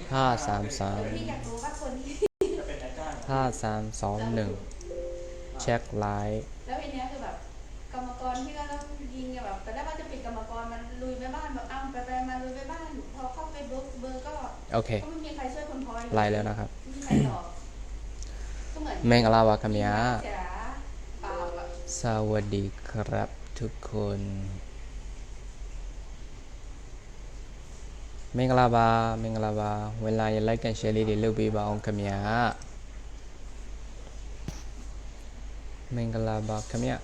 5321เช็คไลน์แล้วทีเนี้ยคือแบบกรรมกรที่ก็ต้องยิงแบบแต่ได้ว่าจะปิดกรรมกรมันลุยไปบ้านแบบไปมาลุยไปบ้านพอเข้าไปเบอร์ก็โอเคก็ไม่มีใครช่วยคนพอยไลน์แล้วนะครับไม่มีใครตอบก็เหมือนเมงลาวาคำยาเสียเปล่าอะสวัสดีครับทุกคนเมงลาวาเวลาอย่าไลค์กันแชร์ดีๆเลือกบีบาองคำยาเมงลาวาคำยา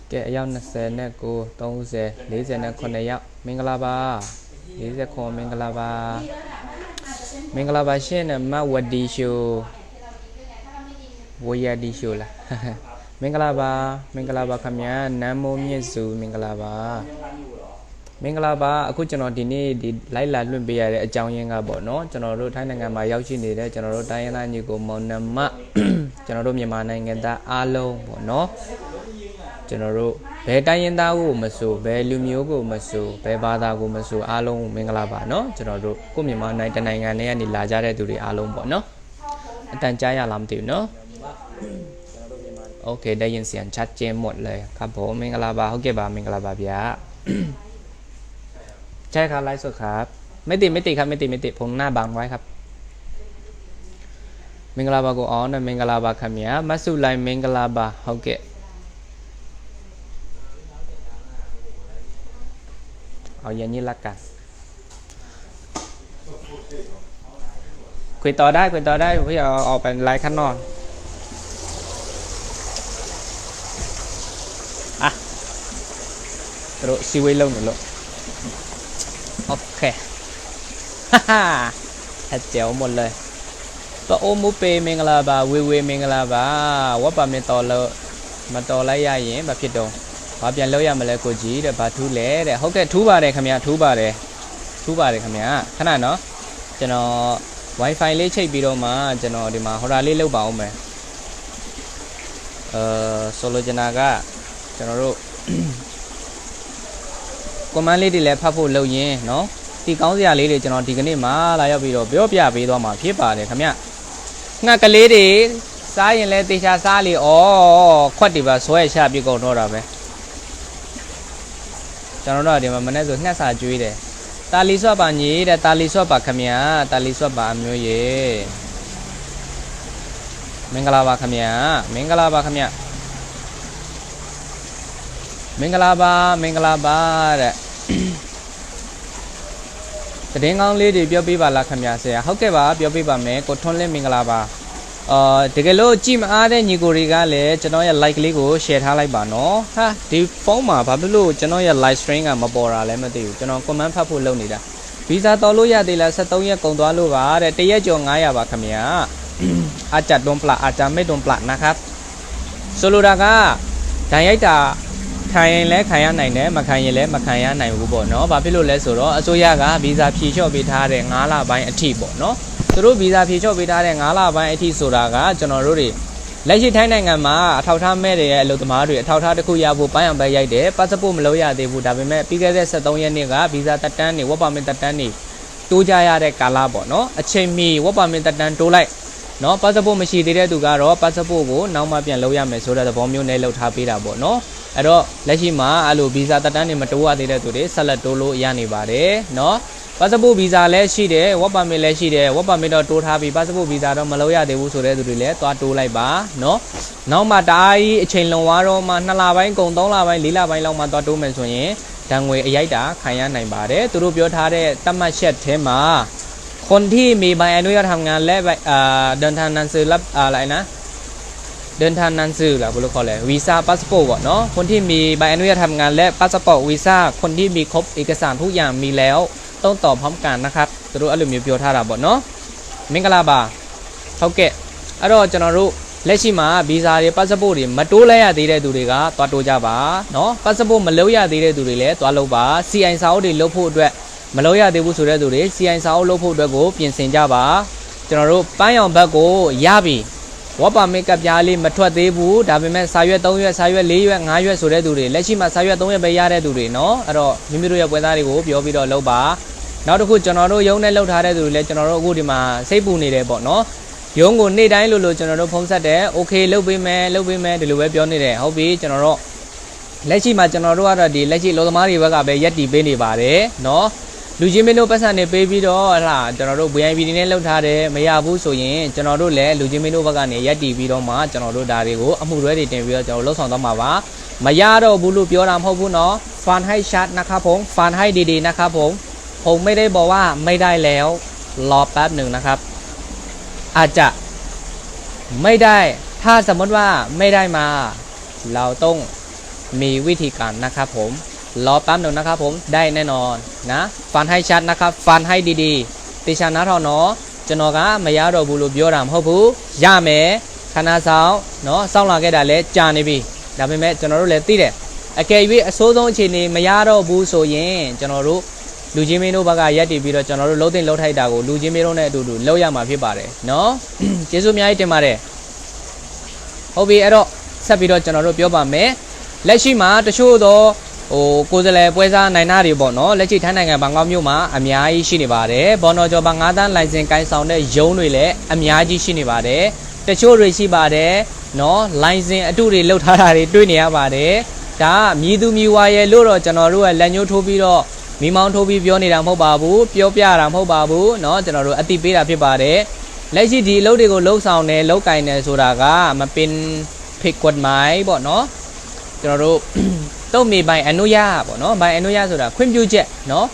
แกยาว20နဲ့9 30 40နဲ့9ရောက်မင်္ဂလာပါ49မင်္ဂလာပါမင်္ဂလာပါရှင်းနဲ့မဝဒီရှိုဝရဒီရှိုလားမင်္ဂလာပါခင်ဗျာနမ်းမိုးမြင့်စုမင်္ဂလာပါမင်္ဂလာပါအခုကျွန်တော်ဒီနေ့ဒီလိုက်လာလွှင့်ပေးရတဲ့အကြောင်းရင်းကပေါ့နော်ကျွန်တော်တို့ထိုင်းနိုင်ငံမှာရောက်ရှိနေတဲ့ကျွန်တော်တို့တိုင်းရင်းသားညီကိုမောင်နှမကျွန်တော်တို့မြန်မာနိုင်ငံသားအားလုံးပေါ့နော်ကျွန်တော်တို့ဘယ်တိုင်းရင်းသားကိုမဆိုဘယ်လူမျိုးကိုမဆိုဘယ်ဘာသာကိုမဆိုအားလုံးမင်္ဂလာပါเนาะကျွန်တော်တို့ကိုမြန်မာနိုင်ငံထဲကနေလာကြတဲ့သူတွေအားလုံးပေါ့เนาะအတန်ကြားရလားမသိဘူးเนาะโอเคได้ยินเสียงชัดเจนหมดเลยครับผมมင်္ဂလာပါဟုတ်ကဲ့ပါမင်္ဂလာပါဗျာใช่ครับไลฟ์สดครับไม่ติดครับไม่ติดผมหน้าบังไว้ครับมင်္ဂလာပါကိုအောင်နဲ့မင်္ဂလာပါခင်ဗျာမဆုလိုက်မင်္ဂလာပါဟုတ်ကဲ့เอาอย่างนี้ละกันคุยต่อได้พี่เอาออกไปไลฟ์ข้างนอกอ่ะเราซีไว้ลงหน่อยลูกโอเคฮ่าเจ๋วหมดเลยตัวโอมูเปเมงลาบาเวเมงลาบาว่าปะเมต่อแล้วมาต่อไล่ยาเย็นแบบผิดตรงဘာပြန်လောက်ရမလဲကိုကြီးတဲ့ဘာထူးလဲတဲ့ဟုတ်ကဲ့ထူးပါတယ်ခင်ဗျာထူးပါတယ်ခင်ဗျာခဏနော်ကျွန်တော် Wi-Fi လေးချိတ်ပြီးတော့မှကျွန်တော်ဒီမှာဟော်တာလေးလုပ်ပါအောင်မယ်ဆိုလိုချင်တာကကျွန်တော်တို့ command လေးတွေလည်းဖတ်ဖို့လုပ်ရင်းနော်ဒီကောင်းစရာလေးတွေကျွန်တော်ဒီကနေ့မှလာရောက်ပြီးတော့ပြောပြပေးသွားမှာဖြစ်ပါတယ်ခင်ဗျာငှက်ကလေးတွေစားရင်လည်းတေချာစားလေဩခွက်တွေပါဆွဲချပြကုန်တော့တာပဲကျွန်တော်တို့ဒီမှာမနေ့ဆိုငှက်စာကျွေးတယ်တာလီဆွတ်ပါညီတဲ့တာလီဆွတ်ပါခမညာတာလီဆွတ်ပါအမျိုးရေမင်္ဂလာပါခမညာမင်္ဂလာပါတဲ့သတင်းကောင်းလေးတွေပြောပြပါလားခမညာဆရာဟုတ်ကဲ့ပါပြောပြပါမယ်ကိုထွန်းလင်းမင်္ဂလာပါတကယ်လို့ကြည့်မအားတဲ့ညီကိုတွေကလည်းကျွန်တော်ရဲ့ like လေးကို share ထားလိုက်ပါနော်ဟာဒီဖုန်းမှာဘာဖြစ်လို့ကျွန်တော်ရဲ့ live stream ကမပေါ်တာလဲမသိဘူးကျွန်တော် comment ဖတ်ဖို့လုပ်နေတာ visa တော်လို့ရသေးလား73ရက်ကုန်သွားလို့ပါတဲ့တရက်ကျော်900ပါခင်ဗျာอาจจะโดนปลาอาจจะไม่โดนปลานะครับဆိုလိုတာကဒဏ်ရိုက်တာခံရင်လည်းခံရနိုင်တယ်မခံရင်လည်းမခံရနိုင်ဘူးပေါ့နော်ဘာဖြစ်လို့လဲဆိုတော့အစိုးရက visa ဖြေလျှော့ပေးထားတဲ့9လပိုင်းအထိပေါ့နော်သူတို့ဗီဇာဖြေလျှော့ပေးထားတဲ့9လပိုင်းအထိဆိုတာကကျွန်တော်တို့တွေလက်ရှိထိုင်းနိုင်ငံမှာအထောက်ထားမဲ့တွေရဲ့အလုပ်သမားတွေအထောက်ထားတစ်ခုရဖို့ပိုင်းအောင်ပဲရိုက်တယ်ပတ်စပို့မလုပ်ရသေးဘူးဒါပေမဲ့ပြီးခဲ့တဲ့73ရက်နေ့ကဗီဇာတက်တန်းတွေဝက်ပါမင်တက်တန်းတွေတိုးကြရတဲ့ကာလပေါ့နော်အချိန်မီဝက်ပါမင်တက်တန်းတိုးလိုက်နော်ပတ်စပို့မရှိသေးတဲ့သူကတော့ပတ်စပို့ကိုနောက်မှပြန်လုပ်ရမယ်ဆိုတဲ့သဘောမျိုးနဲ့လုပ်ထားပေးတာပေါ့နော်အဲ့တော့လက်ရှိမှာအဲ့လိုဗီဇာတက်တန်းတွေမတိုးရသေးတဲ့သူတွေဆက်လက်တိုးလို့ရနေပါတယ်နော်ပတ်စပို့ဗီဇာလည်းရှိတယ်ဝက်ပါမစ်လည်းရှိတယ်ဝက်ပါမစ်တော့တိုးထားပြီးပတ်စပို့ဗီဇာတော့မလုပ်ရသေးဘူးဆိုတဲ့သူတွေလည်းသွားတိုးလိုက်ပါနော်နောက်မှတအားကြီးအချိန်လွန်သွားတော့မှ2လပိုင်းကုန်3လပိုင်း4လပိုင်းလောက်မှသွားတိုးမယ်ဆိုရင်ဒဏ်ငွေအရိုက်တာခံရနိုင်ပါတယ်သူတို့ပြောထားတဲ့တတ်မှတ်ချက်ထဲမှာคนที่มีใบอนุญาตทำงานและเดินทางนันซือรับอะไรนะเดินทางนันซือหรอพวกเราเรียกวีซ่าพาสปอร์ตเนาะคนที่มีใบอนุญาตทำงานและพาสปอร์ตวีซ่าคนที่มีครบเอกสารทุกอย่างมีแล้วต้องตอบพร้อมกันนะครับจะรู้อารมณ์มีประโยชน์ท่าระบบเนาะมင်္ဂလာပါဟုတ်ကဲ့အဲ့တော့ကျွန်တော်တို့လက်ရှိမှာဗီဇာတွေပတ်စပို့တွေမတိုးလဲရသေးတဲ့သူတွေကသွားတိုးကြပါเนาะပတ်စပို့မလုပ်ရသေးတဲ့သူတွေလည်းသွားလုပ်ပါ CI စာအုပ်တွေလုပ်ဖို့အတွက်မလုပ်ရသေးဘူးဆိုတဲ့သူတွေ CI စာအုပ်လုပ်ဖို့အတွက်ကိုပြင်ဆင်ကြပါကျွန်တော်တို့ပန်းရောင်ဘက်ကိုရပြီဝက်ပါမစ်ကပြားလေးမထွက်သေးဘူးဒါပေမဲ့စာရွက်3ရွက်စာရွက်4ရွက်5ရွက်ဆိုတဲ့သူတွေလက်ရှိမှာစာရွက်3ရွက်ပဲရတဲ့သူတွေเนาะအဲ့တော့မိမိတို့ရဲ့ပွဲသားတွေကိုပြောပြီးတော့လုပ်ပါ နောက်တစ်ခုကျွန်တော်တို့ရုံးနဲ့လောက်ထားတဲ့သူတွေလည်းကျွန်တော်တို့အခုဒီမှာစိတ်ပူနေတယ်ပေါ့နော်ရုံးကိုနေ့တိုင်းလို့ကျွန်တော်တို့ဖုံးဆက်တယ်โอเคလုပ်ပေးမယ်ဒီလိုပဲပြောနေတယ်ဟုတ်ပြီကျွန်တော်တို့လက်ရှိမှာကျွန်တော်တို့ကတော့ဒီလက်ရှိလောသမားတွေဘက်ကပဲရက်တီပေးနေပါတယ်နော်လူချင်းမင်းတို့ပတ်စံနေပေးပြီးတော့ဟလာကျွန်တော်တို့ VIP တွေနဲ့လောက်ထားတယ်မရဘူးဆိုရင်ကျွန်တော်တို့လည်းလူချင်းမင်းတို့ဘက်ကနေရက်တီပြီးတော့မှကျွန်တော်တို့ဒါတွေကိုအမှုတွဲတွေတင်ပြီးတော့ကျွန်တော်လှုပ်ဆောင်သွားမှာပါမရတော့ဘူးလို့ပြောတာမဟုတ်ဘူးနော် fan high shot นะครับผม fan high ดีๆนะครับผมไม่ได้บอกว่าไม่ได้แล้วรอแป๊บหนึ่งนะครับอาจจะไม่ได้ถ้าสมมติว่าไม่ได้มาเราต้องมีวิธีการนะครับผมรอแป๊บหนึ่งนะครับผมได้แน่นอนนะฟันให้ชัดนะครับฟันให้ดีๆติชานะเท่าเนาะကျွန်တော်ကမရတော့ဘူးလို့ပြောတာမဟုတ်ဘူးရမယ်ခဏဆောင်เนาะစောင့်လာခဲ့တာလဲကြာနေပြီဒါပေမဲ့ကျွန်တော်တို့လည်းသိတယ်အကယ်၍အစိုးဆုံးအခြေအနေမရတော့ဘူးဆိုရင်ကျွန်တော်တို့လူချင်းမင်းတို့ဘက်ကရက်တည်ပြီးတော့ကျွန်တော်တို့လှုပ်သိမ့်လှုပ်ထိုက်တာကိုလူချင်းမင်းတို့နဲ့အတူတူလှုပ်ရမှာဖြစ်ပါတယ်เนาะကျေးဇူးအများကြီးတင်ပါတယ်ဟုတ်ပြီအဲ့တော့ဆက်ပြီးတော့ကျွန်တော်တို့ပြောပါမယ်လက်ရှိမှာတချို့တော့ကိုယ်စလဲပွဲစားနိုင်နာတွေပေါ့နော်လက်ရှိထိုင်းနိုင်ငံဘန်ကောက်မြို့မှာအများကြီးရှိနေပါတယ်ဘော်နော်ကျော်ပါ9တန်းလိုင်စင်ကိုင်းဆောင်တဲ့ရုံးတွေလည်းအများကြီးရှိနေပါတယ်တချို့တွေရှိပါတယ်နော်လိုင်စင်အတုတွေလောက်ထားတာတွေတွေ့နေရပါတယ်ဒါမြည်သူမြည်ဝါရဲ့လို့တော့ကျွန်တော်တို့ကလက်ညှိုးထိုးပြီးတော့မိမောင်းထိုးပြီးပြောနေတာမဟုတ်ပါဘူးပြောပြတာမဟုတ်ပါဘူးเนาะကျွန်တော်တို့အတိပေးတာဖြစ်ပါတယ်လက်ရှိဒီအလုပ်တွေကိုလှုပ်ဆောင်တယ်လှုပ်ကင်တယ်ဆိုတာကမပင်ဖိတ်ကွတ်မိုင်းပေါ့เนาะကျွန်တော်တို့တော့မေပိုင်အနုရပေါ့เนาะဘိုင်အနုရဆိုတာခွင့်ပြုချက်เนาะ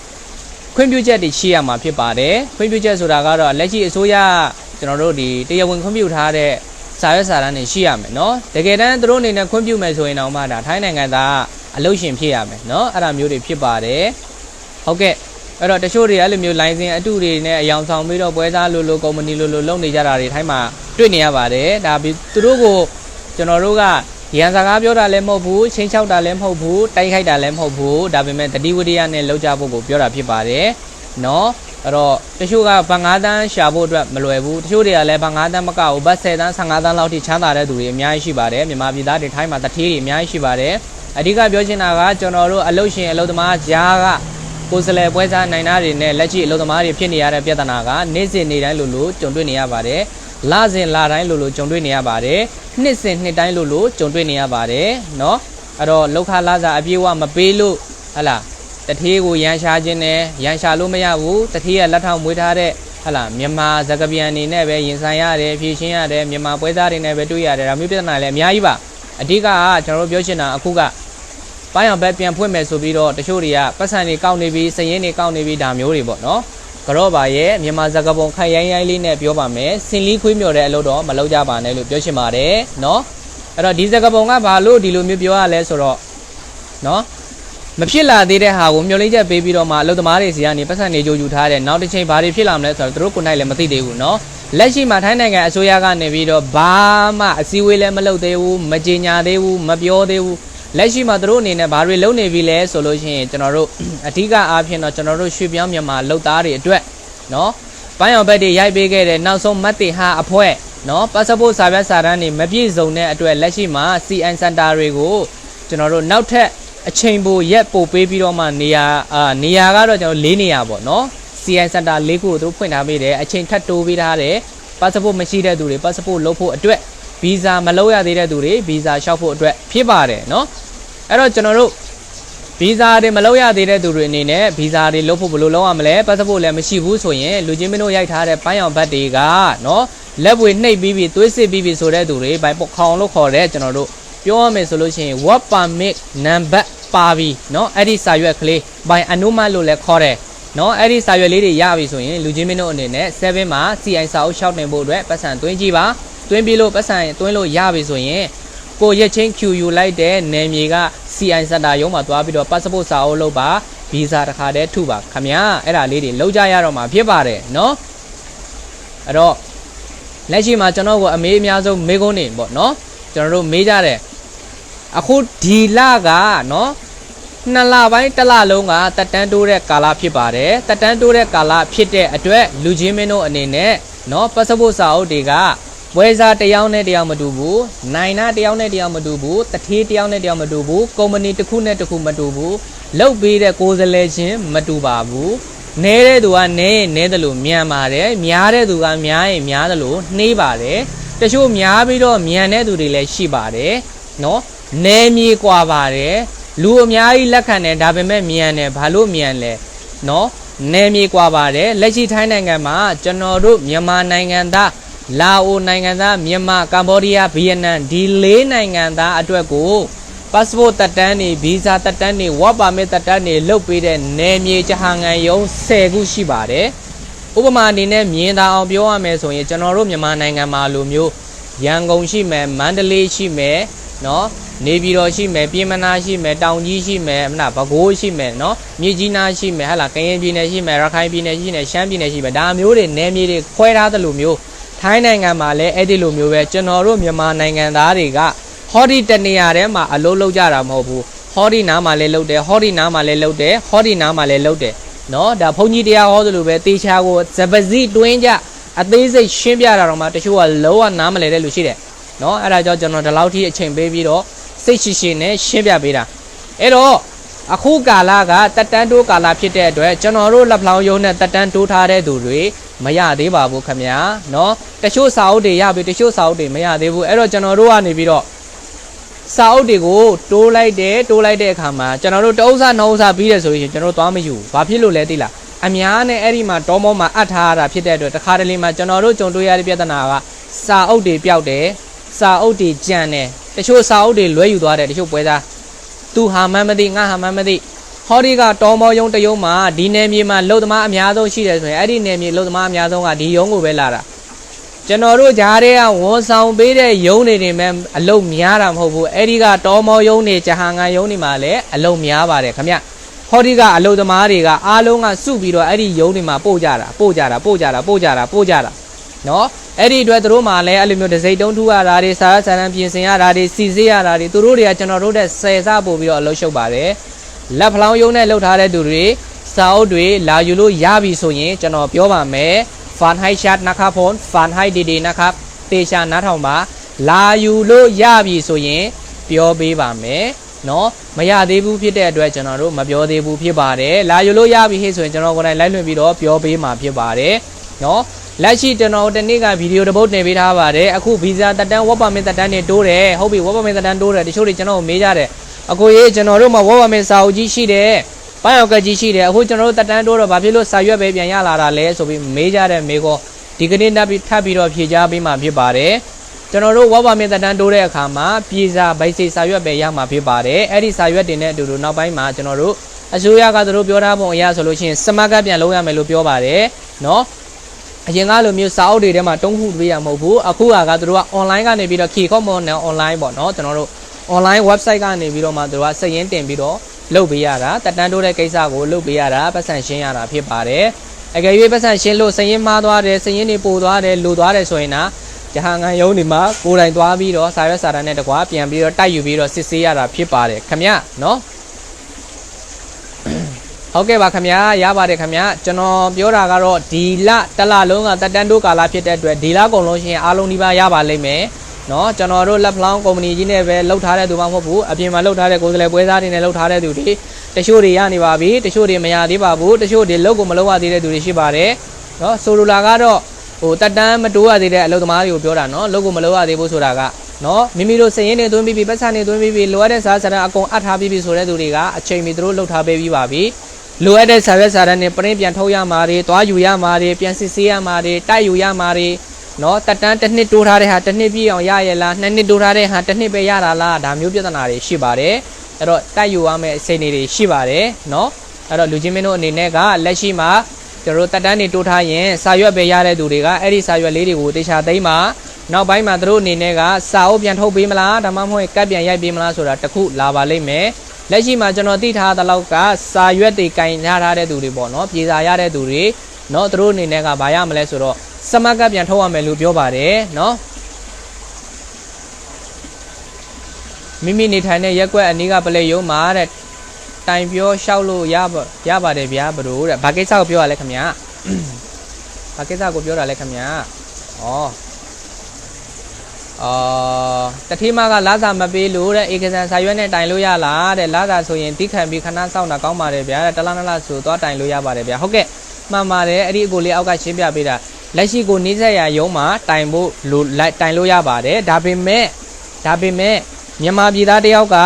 ခွင့်ပြုချက်တွေရှိရမှာဖြစ်ပါတယ်ခွင့်ပြုချက်ဆိုတာကတော့လက်ရှိအစိုးရကျွန်တော်တို့ဒီတရားဝင်ခွင့်ပြုထားတဲ့စာရွက်စာတမ်းတွေရှိရမယ်เนาะတကယ်တမ်းသူတို့အနေနဲ့ခွင့်ပြုမယ်ဆိုရင်တော့မှဒါထိုင်းနိုင်ငံသားအလုပ်ရှင်ဖြစ်ရမယ်เนาะအဲ့ဒါမျိုးတွေဖြစ်ပါတယ်ဟုတ်ကဲ့အဲ့တော့တချို့တွေအဲ့လိုမျိုးလိုင်စင်အတုတွေနဲ့အယောင်ဆောင်ပြီးတော့ပွဲစားလိုကုမ္ပဏီလိုလုပ်နေကြတာတွေထိုင်းမှာတွေ့နေရပါတယ်ဒါပြီးသူတို့ကိုကျွန်တော်တို့ကရန်စကားပြောတာလည်းမဟုတ်ဘူးချင်းချောက်တာလည်းမဟုတ်ဘူးတိုက်ခိုက်တာလည်းမဟုတ်ဘူးဒါပေမဲ့တတိဝရိယနဲ့လောက်ကြဖို့ကိုပြောတာဖြစ်ပါတယ်เนาะအဲ့တော့တချို့ကဘ9တန်းရှာဖို့အတွက်မလွယ်ဘူးတချို့တွေကလည်းဘ9တန်းမကဘူးဘတ်10တန်း15တန်းလောက်ထိချမ်းသာတဲ့သူတွေအများကြီးရှိပါတယ်မြန်မာပြည်သားတွေထိုင်းမှာတတိတွေအများကြီးရှိပါတယ်အဓိကပြောချင်တာကကျွန်တော်တို့အလုပ်ရှင်အလုပ်သမားကြားကကိုယ်စလဲပွဲစားနိုင်နာတွေနဲ့လက်ရှိအလုပ်သမားတွေဖြစ်နေရတဲ့ပြဿနာကနေ့စဉ်နေ့တိုင်းလို့ကြုံတွေ့နေရပါတယ်လစဉ်လတိုင်းလို့ကြုံတွေ့နေရပါတယ်နှစ်စဉ်နှစ်တိုင်းလို့ကြုံတွေ့နေရပါတယ်เนาะအဲ့တော့လောက်ခလာစာအပြေးဝမပေးလို့ဟလာတထေးကိုရန်ရှာခြင်းနဲ့ရန်ရှာလို့မရဘူးတထေးကလက်ထောက်မွေးထားတဲ့ဟလာမြန်မာစကားပြန်နေနဲ့ပဲရင်ဆိုင်ရတယ်ဖြည့်ရှင်းရတယ်မြန်မာပွဲစားတွေနဲ့ပဲတွေ့ရတယ်ဒါမျိုးပြဿနာလည်းအများကြီးပါအဓိကကကျွန်တော်တို့ပြောချင်တာအခုကပိုင်းအောင်ပဲပြန်ဖွင့်မယ်ဆိုပြီးတော့တချို့တွေကပတ်စံတွေကောက်နေပြီးစည်ရင်းတွေကောက်နေပြီးဒါမျိုးတွေပေါ့နော်ကြော့ပါရဲ့မြန်မာစကားပုံခိုင်ရိုင်းရိုင်းလေးနဲ့ပြောပါမယ်စင်လီခွေးမြော်တဲ့အလုပ်တော့မလုပ်ကြပါနဲ့လို့ပြောချင်ပါတယ်နော်အဲ့တော့ဒီစကားပုံကဘာလို့ဒီလိုမျိုးပြောရလဲဆိုတော့နော်မဖြစ်လာသေးတဲ့ဟာကိုမျှော်လင့်ချက်ပေးပြီးတော့မှအလုပ်သမားတွေစီကနေပတ်စံနေကြိုယူထားတဲ့နောက်တစ်ချိန်ဘာတွေဖြစ်လာမလဲဆိုတော့သူတို့ကိုယ်တိုင်လည်းမသိသေးဘူးနော်လက်ရှိမှာထိုင်းနိုင်ငံအစိုးရကနေပြီးတော့ဘာမှအစည်းအဝေးလည်းမလုပ်သေးဘူးမကြေညာသေးဘူးမပြောသေးဘူးလက်ရှိမှာသူတို့အနေနဲ့ဘာတွေလုပ်နေပြီလဲဆိုလို့ရှိရင်ကျွန်တော်တို့အဓိကအားဖြင့်တော့ကျွန်တော်တို့ရွှေပြောင်းမြန်မာလုပ်သားတွေအတွက်နော်ပိုင်းအောင်ဘက်တွေရိုက်ပေးခဲ့တဲ့နောက်ဆုံးမတ်တေဟာအဖွဲ့နော်ပတ်စပို့စာရွက်စာတမ်းတွေမပြည့်စုံတဲ့အတွက်လက်ရှိမှာ CN Center တွေကိုကျွန်တော်တို့နောက်ထပ်အချိန်ပိုရက်ပို့ပေးပြီးတော့မှနေရာကတော့ကျွန်တော်၄နေရာပေါ့နော် CN Center ၄ခုကိုသူတို့ဖွင့်ထားပေးတယ်အချိန်ထပ်တိုးပေးထားတယ်ပတ်စပို့မရှိတဲ့သူတွေပတ်စပို့လုပ်ဖို့အတွက်ဗီဇာမလုပ်ရသေးတဲ့သူတွေဗီဇာလျှောက်ဖို့အတွက်ဖြစ်ပါတယ်เนาะအဲ့တော့ကျွန်တော်တို့ဗီဇာတွေမလုပ်ရသေးတဲ့သူတွေအနေနဲ့ဗီဇာတွေလုပ်ဖို့ဘယ်လိုလုပ်ရမလဲပတ်စပို့လည်းမရှိဘူးဆိုရင်လူချင်းမင်းတို့ရိုက်ထားတဲ့ပိုင်းအောင်ဘတ်တွေကเนาะလက်ပွေနှိပ်ပြီးပြီသွေးစစ်ပြီးပြီဆိုတဲ့သူတွေဘိုင်ပေါခေါင်လို့ခေါ်တဲ့ကျွန်တော်တို့ပြောရမယ်ဆိုလို့ရှိရင် work permit number ပါပြီเนาะအဲ့ဒီစာရွက်ကလေးဘိုင်အနုမတ်လို့လည်းခေါ်တယ်เนาะအဲ့ဒီစာရွက်လေးတွေရပြီဆိုရင်လူချင်းမင်းတို့အနေနဲ့7မှာ CI စာအုပ်ရှောက်နေဖို့အတွက်ပတ်စံသွင်းကြည့်ပါတွင်းပြီးလို့ပတ်စံတွင်းလို့ရပြီဆိုရင်ကိုရက်ချင်း QU လိုက်တဲ့နယ်မြေက CI Center ရုံးမှာသွားပြီးတော့ passport စာအုပ်လုပ်ပါဗီဇာတစ်ခါတည်းထုပါခင်ဗျာအဲ့ဒါလေးတွေလောက်ကြရတော့မှာဖြစ်ပါတယ်เนาะအဲ့တော့လက်ရှိမှာကျွန်တော်ကအမေးအများဆုံးမေးခွန်းနေပေါ့เนาะကျွန်တော်တို့မေးကြတယ်အခုဒီလကเนาะ2လပိုင်း1လလုံးကတက်တန်းတိုးတဲ့ကာလဖြစ်ပါတယ်တက်တန်းတိုးတဲ့ကာလဖြစ်တဲ့အတွက်လူချင်းမင်းတို့အနေနဲ့เนาะ passport စာအုပ်တွေကပွဲစားတယောက်နဲ့တယောက်မတူဘူးနိုင်နာတယောက်နဲ့တယောက်မတူဘူးတထေးတယောက်နဲ့တယောက်မတူဘူးကုမ္ပဏီတစ်ခုနဲ့တစ်ခုမတူဘူးလုပ်ပေးတဲ့ကိုယ်စားလှယ်ချင်းမတူပါဘူး နေတဲ့သူကနေတယ်လို့မြန်ပါတယ်များတဲ့သူကများရင်များတယ်လို့နှေးပါတယ်တချို့များပြီးတော့မြန်တဲ့သူတွေလည်းရှိပါတယ်နော်နေမြေကွာပါတယ်လူအများကြီးလက်ခံတယ်ဒါပေမဲ့မြန်တယ်ဘာလို့မြန်လဲနော်နေမြေကွာပါတယ်လက်ရှိထိုင်းနိုင်ငံမှာကျွန်တော်တို့မြန်မာနိုင်ငံသားလာအိုနိုင်ငံသားမြန်မာကမ္ဘောဒီးယားဗီယက်နမ်ဒီ၄နိုင်ငံသားအတွက်ကို passport တက်တန်းနေ visa တက်တန်းနေ work permit တက်တန်းနေလုပ်ပေးတဲ့နယ်မြေဂျဟာငံယုံ10ခုရှိပါတယ်ဥပမာအနေနဲ့မြင်သာအောင်ပြောရမယ်ဆိုရင်ကျွန်တော်တို့မြန်မာနိုင်ငံမှာလိုမျိုးရန်ကုန်ရှိမယ်မန္တလေးရှိမယ်နော်နေပြည်တော်ရှိမယ်ပြည်မနာရှိမယ်တောင်ကြီးရှိမယ်မနာပဲခူးရှိမယ်နော်မြစ်ကြီးနားရှိမယ်ဟာလာကရင်ပြည်နယ်ရှိမယ်ရခိုင်ပြည်နယ်ရှိမယ်ရှမ်းပြည်နယ်ရှိမယ်ဒါမျိုးတွေနယ်မြေတွေခွဲထားတဲ့လိုမျိုးထိုင်းနိုင်ငံမှာလည်းအဲ့ဒီလိုမျိုးပဲကျွန်တော်တို့မြန်မာနိုင်ငံသားတွေကဟောဒီတနေရာထဲမှာအလုပ်လုပ်ကြတာမဟုတ်ဘူးဟောဒီနားမှာလည်းလုပ်တယ်ဟောဒီနားမှာလည်းလုပ်တယ်ဟောဒီနားမှာလည်းလုပ်တယ်နော်ဒါဘုန်းကြီးတရားဟောသလိုပဲတေချာကိုဇပစီတွင်းကြအသေးစိတ်ရှင်းပြတာတော့မှတချို့ကလောကနားမလဲတဲ့လူရှိတယ်နော်အဲ့ဒါကြောင့်ကျွန်တော်ဒီလောက်ထိအချိန်ပေးပြီးတော့စိတ်ရှိရှိနဲ့ရှင်းပြပေးတာအဲ့တော့အခုကာလကတက်တန်းတိုးကာလဖြစ်တဲ့အတွက်ကျွန်တော်တို့လက်ဖလောင်းယုံနဲ့တက်တန်းတိုးထားတဲ့သူတွေမရသေးပါဘူးခင်ဗျာနော်တချို့စာအုပ်တွေရပြီတချို့စာအုပ်တွေမရသေးဘူးအဲ့တော့ကျွန်တော်တို့ကနေပြီးတော့စာအုပ်တွေကိုတိုးလိုက်တဲ့အခါမှာကျွန်တော်တို့တအုပ်စာနှုတ်စာပြီးတယ်ဆိုရင်ကျွန်တော်တို့သွားမယူဘာဖြစ်လို့လဲသိလားအများနဲ့အဲ့ဒီမှာတောမောမှာအပ်ထားရတာဖြစ်တဲ့အတွက်တခါတလေမှာကျွန်တော်တို့ကြုံတွေ့ရတဲ့ပြဿနာကစာအုပ်တွေပျောက်တယ်စာအုပ်တွေကျန်တယ်တချို့စာအုပ်တွေလွဲယူသွားတယ်တချို့ပွဲသားသူဟာမှန်းမသိငါဟာမှန်းမသိဟောဒီကတောမောယုံတယုံမှာဒီနယ်မြေမှာလုံသမားအများဆုံးရှိတယ်ဆိုရင်အဲ့ဒီနယ်မြေလုံသမားအများဆုံးကဒီယုံကိုပဲလာတာကျွန်တော်တို့ဂျားတွေကဝန်ဆောင်ပေးတဲ့ယုံတွေနေမဲ့အလုံများတာမဟုတ်ဘူးအဲ့ဒီကတောမောယုံတွေဂျဟာငံယုံတွေမှာလည်းအလုံများပါတယ်ခင်ဗျဟောဒီကအလုံသမားတွေကအားလုံးကစုပြီးတော့အဲ့ဒီယုံတွေမှာပို့ကြတာနော်အဲ့ဒီအတွက်သူတို့မှလည်းအဲ့လိုမျိုးဒစိတ်တုံးထူရတာတွေစာရစာရန်ပြင်ဆင်ရတာတွေစီစေးရတာတွေသူတို့တွေကကျွန်တော်တို့တဲ့10ဆပို့ပြီးတော့အလုပ်ရှုပ်ပါတယ်လက်ဖလောင်းယုံနဲ့လှုပ်ထားတဲ့သူတွေစာအုပ်တွေလာယူလို့ရပြီဆိုရင်ကျွန်တော်ပြောပါမယ်ဖန်ဟိုက်ရှတ်นะครับผมဖန်ဟိုက်ဒီนะครับတေချာနားထောင်ပါလာယူလို့ရပြီဆိုရင်ပြောပေးပါမယ်နော်မရသေးဘူးဖြစ်တဲ့အတွက်ကျွန်တော်တို့မပြောသေးဘူးဖြစ်ပါတယ်လာယူလို့ရပြီဟဲ့ဆိုရင်ကျွန်တော်ကိုယ်တိုင်လိုက်လွှင့်ပြီးတော့ပြောပေးမှာဖြစ်ပါတယ်နော်လက်ရှိကျွန်တော်တနေ့ကဗီဒီယိုတစ်ပုဒ်တင်ပေးထားပါတယ်အခုဗီဇာတက်တန်းဝက်ပါမင်တက်တန်းနေတိုးတယ်ဟုတ်ပြီဝက်ပါမင်တက်တန်းတိုးတယ်တချို့တွေကျွန်တော်ကိုမေးကြတယ်အခုရေးကျွန်တော်တို့မှာဝက်ပါမင်စာအုပ်ကြီးရှိတယ်ပန်းရောက်ကကြီးရှိတယ်အခုကျွန်တော်တို့တက်တန်းတိုးတော့ဘာဖြစ်လို့စာရွက်ပဲပြန်ရလာတာလဲဆိုပြီးမေးကြတဲ့မေးခွန်းဒီကနေ့ထပ်ပြီးတော့ဖြေကြားပေးမှာဖြစ်ပါတယ်ကျွန်တော်တို့ဝက်ပါမင်တက်တန်းတိုးတဲ့အခါမှာပြည်စာဗိုက်စိစာရွက်ပဲရမှာဖြစ်ပါတယ်အဲ့ဒီစာရွက်တင်တဲ့အတူတူနောက်ပိုင်းမှာကျွန်တော်တို့အစိုးရကသူတို့ပြောထားပုံအရဆိုလို့ရှိရင်စမတ်ကပြန်လုံးရမယ်လို့ပြောပါတယ်နော်အရင်ကလိုမျိုးစာအုပ်တွေထဲမှာတုံးခုပေးရမဟုတ်ဘူးအခုကသူတို့က online ကနေပြီးတော့ key common နဲ့ online ပေါ့နော်ကျွန်တော်တို့ online website ကနေပြီးတော့မှသူတို့ကစည်ရင်းတင်ပြီးတော့လုပ်ပေးရတာတက်တန်းတိုးတဲ့ကိစ္စကိုလုပ်ပေးရတာပတ်စံရှင်းရတာဖြစ်ပါတယ်အကယ်၍ပတ်စံရှင်းလို့စည်ရင်းမှားသွားတယ်စည်ရင်းတွေပို့သွားတယ်လိုသွားတယ်ဆိုရင်ဂျဟာငံယုံဒီမှာကိုယ်တိုင်သွားပြီးတော့စာရွက်စာတမ်းနဲ့တကွာပြန်ပြီးတော့တိုက်ယူပြီးတော့စစ်ဆေးရတာဖြစ်ပါတယ်ခင်ဗျနော်ဟုတ်ကဲ့ပါခင်ဗျာရပါတယ်ခင်ဗျာကျွန်တော်ပြောတာကတော့ဒီလတလလုံးကတက်တန်းတိုးကာလဖြစ်တဲ့အတွက်ဒီလကုန်လုံးရှင်အားလုံးဒီပါရပါလိမ့်မယ်နော်ကျွန်တော်တို့လက်ဖလောင်းကုမ္ပဏီကြီးနဲ့ပဲလှုပ်ထားတဲ့သူမှမဟုတ်ဘူးအပြင်မှာလှုပ်ထားတဲ့ကိုယ်စားလှယ်ပွဲစားတွေနဲ့လှုပ်ထားတဲ့သူတွေတချို့တွေရနေပါပြီတချို့တွေမရသေးပါဘူးတချို့တွေလုပ်ကိုမလုပ်ရသေးတဲ့သူတွေရှိပါတယ်နော်ဆိုလိုလာကတော့ဟိုတက်တန်းမတိုးရသေးတဲ့အလုပ်သမားတွေကိုပြောတာနော်လုပ်ကိုမလုပ်ရသေးဘူးဆိုတာကနော်မိမိတို့စည်ရင်းတွေသွင်းပြီးပတ်စံတွေသွင်းပြီးလိုအပ်တဲ့စားစရာအကုန်အပ်ထားပြီးဆိုတဲ့သူတွေကအချိန်မီသူတို့လှုပ်ထားပေးပြီးပါပြီလိုအပ်တဲ့စာရွက်စာတမ်းတွေပရင်းပြန်ထုတ်ရမှာတွေတွားယူရမှာတွေပြန်စစ်ဆေးရမှာတွေတိုက်ယူရမှာတွေနော်တက်တန်းတစ်နှစ်တိုးထားတဲ့ဟာတစ်နှစ်ပြည့်အောင်ရရလားနှစ်နှစ်တိုးထားတဲ့ဟာတစ်နှစ်ပဲရတာလားဒါမျိုးပြဿနာတွေရှိပါတယ်အဲ့တော့တိုက်ယူရမယ့်အခြေအနေတွေရှိပါတယ်နော်အဲ့တော့လူချင်းမင်းတို့အနေနဲ့ကလက်ရှိမှာကျွန်တော်တို့တက်တန်းတွေတိုးထားရင်စာရွက်ပဲရတဲ့သူတွေကအဲ့ဒီစာရွက်လေးတွေကိုတေချာသိမ်းပါနောက်ပိုင်းမှာတို့အနေနဲ့ကစာအုပ်ပြန်ထုတ်ပေးမလားဒါမှမဟုတ်ကတ်ပြန်ရိုက်ပေးမလားဆိုတာတခုလာပါလိမ့်မယ်လက်ရှိမှာကျွန်တော်သိထားတဲ့လောက်ကစာရွက်တွေကင်ထားတဲ့သူတွေပေါ့နော်ပြေစာရတဲ့သူတွေနော်သူတို့အနေနဲ့ကဘာရမလဲဆိုတော့စမတ်ကပြန်ထုတ်ရမယ်လို့ပြောပါတယ်နော်မိမိနေထိုင်တဲ့ရက်ကွက်အနီးကပလဲယုံမှာတဲ့တိုင်ပြောလျှောက်လို့ရပါတယ်ဗျာဘရိုတဲ့ဘာကိစ္စကိုပြောရလဲခင်ဗျာဘာကိစ္စကိုပြောတာလဲခင်ဗျာဩ တတိမကလာစာမပေးလို့တဲ့ဧကဇန်စာရွက်နဲ့တိုင်လို့ရလားတဲ့လာစာဆိုရင်တိခံပြီးခဏစောင့်တာကောင်းပါတယ်ဗျာတလားနလားဆိုသွားတိုင်လို့ရပါတယ်ဗျာဟုတ်ကဲ့မှန်ပါတယ်အဲ့ဒီအကိုလေးအောက်ကရှင်းပြပေးတာလက်ရှိကိုနေဆက်ရရုံးမှာတိုင်ဖို့လိုလိုက်တိုင်လို့ရပါတယ်ဒါပေမဲ့မြန်မာပြည်သားတယောက်က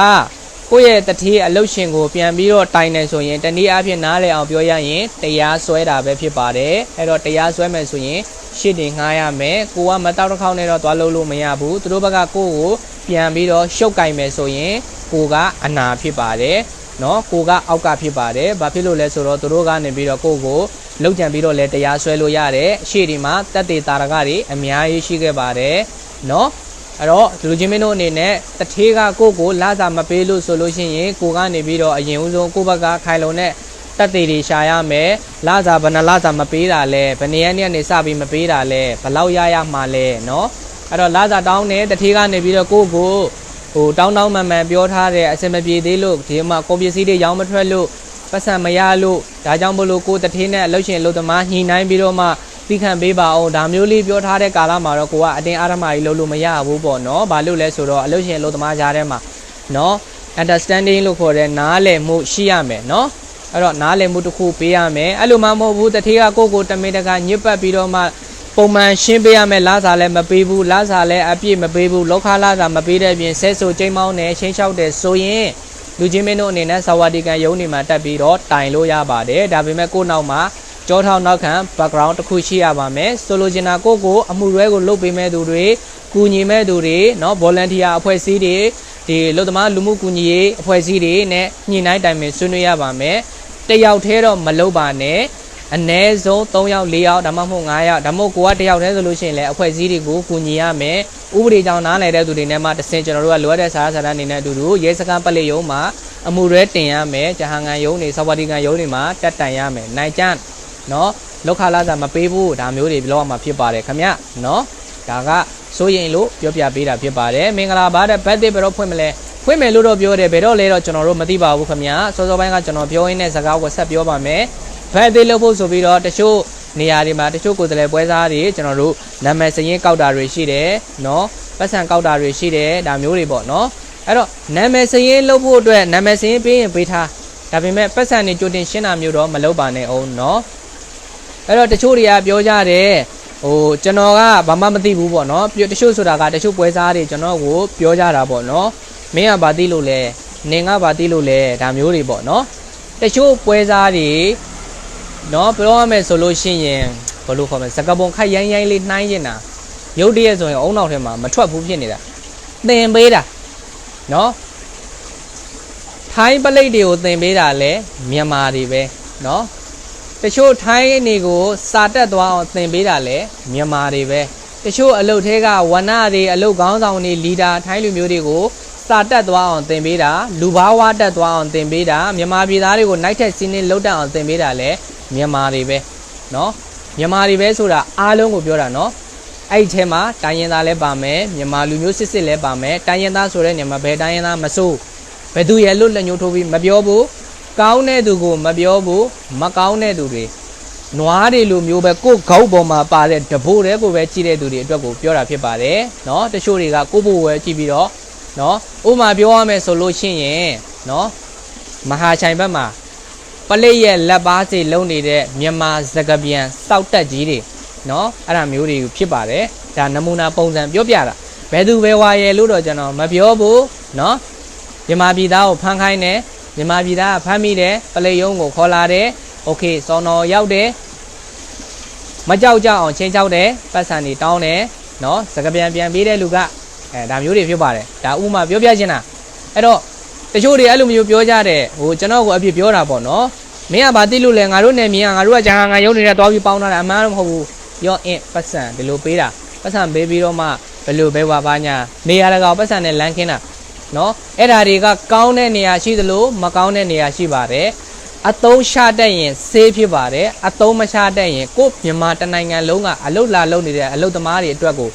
ကိုယ့်ရဲ့တတိအလုတ်ရှင်ကိုပြန်ပြီးတော့တိုင်နေဆိုရင်တနည်းအားဖြင့်နားလည်အောင်ပြောရရင်တရားစွဲတာပဲဖြစ်ပါတယ်အဲ့တော့တရားစွဲမယ်ဆိုရင်ရှစ်တင်ငှားရမယ်ကိုကမတောက်တစ်ခေါက်နဲ့တော့သွားလို့မရဘူးသူတို့ဘက်ကကိုယ့်ကိုပြန်ပြီးတော့ရှုပ်ကင်မယ်ဆိုရင်ကိုကအနာဖြစ်ပါတယ်နော်ကိုကအောက်ကဖြစ်ပါတယ်ဘာဖြစ်လို့လဲဆိုတော့သူတို့ကနေပြီးတော့ကိုကိုလောက်ကြံပြီးတော့လဲတရားစွဲလို့ရတယ်ရှေ့ဒီမှာတက်တေတာရကတွေအများကြီးရှိခဲ့ပါတယ်နော်အဲ့တော့လူချင်းမင်းတို့အနေနဲ့တထေးကကိုလာစာမပေးလို့ဆိုလို့ရှိရင်ကိုကနေပြီးတော့အရင်ဦးဆုံးကိုဘက်ကခိုင်လုံနဲ့တက်တေတွေရှာရမယ်လာစာဘယ်နှလာစာမပေးတာလဲဘယ်နေရာနဲ့စပြီးမပေးတာလဲဘယ်လောက်ရမှာလဲနော်အဲ့တော့လာစာတောင်းတဲ့တထေးကနေပြီးတော့ကိုဟိုတောင်းမှန်ပြောထားတဲ့အစင်မပြေသေးလို့ဒီမှာကုန်ပစ္စည်းတွေရောင်းမထွက်လို့ပတ်စံမရလို့ဒါကြောင့်မလို့ကိုတထေးနဲ့အလုပ်ရှင်အလုပ်သမားညှိနှိုင်းပြီးတော့မှသိခံပေးပါအောင်ဒါမျိုးလေးပြောထားတဲ့ကာလမှာတော့ကိုကအတင်းအာရမကြီးလုပ်လို့မရဘူးပေါ့နော်ဘာလို့လဲဆိုတော့အလုပ်ရှင်အလုပ်သမားကြားထဲမှာနော် understanding လို့ခေါ်တဲ့နားလည်မှုရှိရမယ်နော်အဲ့တော့နားလည်မှုတစ်ခုပေးရမယ်အဲ့လိုမှမဟုတ်ဘူးတထေးကကိုတမင်တကာညစ်ပတ်ပြီးတော့မှပုံမှန်ရှင်းပေးရမယ်လာစာလည်းမပေးဘူးလာစာလည်းအပြည့်မပေးဘူးလောက်ခလာစာမပေးတဲ့ပြင်ဆဲဆိုကျိန်းမောင်းနဲ့ချင်းလျှောက်တယ်ဆိုရင်လူချင်းမင်းတို့အနေနဲ့စာဝတီကန်ရုံးနေမှာတက်ပြီးတော့တိုင်လို့ရပါတယ်ဒါပေမဲ့ကိုနောက်မှာကြောထောက်နောက်ခံ background တစ်ခုရှိရပါမယ်ဆိုလိုချင်တာကိုအမှုရွဲကိုလုပ်ပေးမဲ့သူတွေကူညီမဲ့သူတွေเนาะ volunteer အဖွဲ့အစည်းတွေဒီလူသမားလူမှုကူညီရေးအဖွဲ့အစည်းတွေနဲ့ညှိနှိုင်းတိုင်ပင်ဆွေးနွေးရပါမယ်တယောက်တည်းတော့မလုပ်ပါနဲ့အနည်းဆုံး3ယောက်4ယောက်ဒါမှမဟုတ်5ယောက်ဒါမှမဟုတ်ကိုကတယောက်တည်းဆိုလို့ရှိရင်လည်းအဖွဲ့အစည်းတွေကိုကူညီရမယ်ဥပဒေကြောင့်နားလည်တဲ့သူတွေနဲ့မှတစ်ဆင့်ကျွန်တော်တို့ကလိုအပ်တဲ့စာရစာတမ်းအနေနဲ့အတူတူရဲစခန်းပလက်ရုံးမှာအမှုရဲတင်ရမယ်ဂျဟာငံရုံးတွေစောဝတီကန်ရုံးတွေမှာတက်တိုင်ရမယ်နိုင်ကျန်းနော်လောက်ခလာစာမပေးဘူးဒါမျိုးတွေပြောရမှာဖြစ်ပါတယ်ခင်ဗျနော်ဒါကစိုးရင်လို့ပြောပြပေးတာဖြစ်ပါတယ်မင်္ဂလာပါတဲ့ဘတ်တစ်ဘယ်တော့ဖွင့်မလဲဖွင့်မယ်လို့တော့ပြောတယ်ဘယ်တော့လဲတော့ကျွန်တော်တို့မသိပါဘူးခင်ဗျစောစောပိုင်းကကျွန်တော်ပြောရင်းနဲ့စကားကိုဆက်ပြောပါမယ်ဘတ်တစ်လို့ဖို့ဆိုပြီးတော့တချို့နေရာတွေမှာတချို့ကိုယ်စားလှယ်ပွဲစားတွေကျွန်တော်တို့နာမည်စရင်ကောက်တာတွေရှိတယ်နော်ပတ်စံကောက်တာတွေရှိတယ်ဒါမျိုးတွေပေါ့နော်အဲ့တော့နာမည်စရင်လုပ်ဖို့အတွက်နာမည်စရင်ပေးရင်ပေးထားဒါပေမဲ့ပတ်စံတွေကြိုတင်ရှင်းတာမျိုးတော့မလုပ်ပါနဲ့အောင်နော်အဲ့တော့တချို့တွေကပြောကြတယ်ဟိုကျွန်တော်ကဘာမှမသိဘူးပေါ့နော်တချို့ဆိုတာကတချို့ပွဲစားတွေကျွန်တော်ကိုပြောကြတာပေါ့နော်မင်းကဘာသိလို့လဲနင်ကဘာသိလို့လဲဒါမျိုးတွေပေါ့နော်တချို့ပွဲစားတွေနော်ပြောရမယ်ဆိုလို့ရှိရင်ဘယ်လိုခေါ်မလဲစကပုံခိုက်ရိုင်းလေးနှိုင်းနေတာရုပ်တရက်ဆိုရင်အုံနောက်ထဲမှာမထွက်ဘူးဖြစ်နေတာသင်ပေးတာနော်ထိုင်းပလိတ်တွေကိုသင်ပေးတာလဲမြန်မာတွေပဲနော်တချို့ထိုင်းနေကိုစာတက်သွားအောင်သင်ပေးတာလဲမြန်မာတွေပဲတချို့အလုတ်ထဲကဝနတွေအလုတ်ခေါင်းဆောင်တွေလီဒါထိုင်းလူမျိုးတွေကိုစာတက်သွားအောင်သင်ပေးတာလူဘာဝတက်သွားအောင်သင်ပေးတာမြန်မာပြည်သားတွေကိုနိုင်ထက်စီးနှင်းလှုပ်တက်အောင်သင်ပေးတာလဲမြန်မာတွေပဲเนาะမြန်မာတွေပဲဆိုတာအားလုံးကိုပြောတာเนาะအဲ့ဒီထဲမှာတိုင်းရင်းသားလည်းပါမယ်မြန်မာလူမျိုးစစ်စစ်လည်းပါမယ်တိုင်းရင်းသားဆိုတဲ့နေရာမှာဘယ်တိုင်းရင်းသားမစိုးဘယ်သူရဲ့လွတ်လက်ညှိုးထိုးပြီးမပြောဘူးကောင်းတဲ့သူကိုမပြောဘူးမကောင်းတဲ့သူတွေနွားတွေလိုမျိုးပဲကိုယ်ခေါက်ပေါ်မှာပါတဲ့တဘိုးတဲ့ကိုပဲကြည့်တဲ့သူတွေအတွက်ကိုပြောတာဖြစ်ပါတယ်เนาะတချို့တွေကကိုယ့်ဘိုးဝဲကြည့်ပြီးတော့เนาะဥပမာပြောရမယ်ဆိုလို့ရှိရင်เนาะမဟာချိုင်ဘက်မှာပလိတ်ရဲ့လက်ပါစီလုံးနေတဲ့မြန်မာစကပြန်စောက်တက်ကြီးတွေเนาะအဲ့ဒါမျိုးတွေဖြစ်ပါတယ်ဒါနမူနာပုံစံပြောပြတာဘယ်သူပဲဝါရဲလို့တော့ကျွန်တော်မပြောဘူးเนาะမြန်မာပြည်သားကိုဖမ်းခိုင်းတယ်မြန်မာပြည်သားကဖမ်းမိတယ်ပလိတ်ရုံးကိုခေါ်လာတယ်โอเคစော်တော်ရောက်တယ်မကြောက်ကြအောင်ချင်းချောက်တယ်ပတ်စံတွေတောင်းတယ်เนาะစကပြန်ပြန်ပေးတဲ့လူကဒါမျိုးတွေဖြစ်ပါတယ်ဒါဥမာပြောပြချင်တာအဲ့တော့တချို့တွေအဲ့လိုမျိုးပြောကြတယ်ဟိုကျွန်တော်ကိုအပြစ်ပြောတာပေါ့နော်မင်းကဘာသိလို့လဲငါတို့နယ်မြေကငါတို့ကဂျာငါရုံနေတဲ့တွားပြီးပေါင်းထားတာအမှန်တော့မဟုတ်ဘူးရောအင်းပတ်စံဒီလိုပေးတာပတ်စံပေးပြီးတော့မှဘယ်လိုပဲဝါပါညာနေရာတကာပတ်စံနဲ့လမ်းခင်းတာနော်အဲ့ဓာတွေကကောင်းတဲ့နေရာရှိသလိုမကောင်းတဲ့နေရာရှိပါတယ်အသုံးချတတ်ရင်ဆေးဖြစ်ပါတယ်အသုံးမချတတ်ရင်ကိုမြန်မာတနိုင်ငံလုံးကအလုတ်လာလုတ်နေတဲ့အလုတ်သမားတွေအတွက်ကို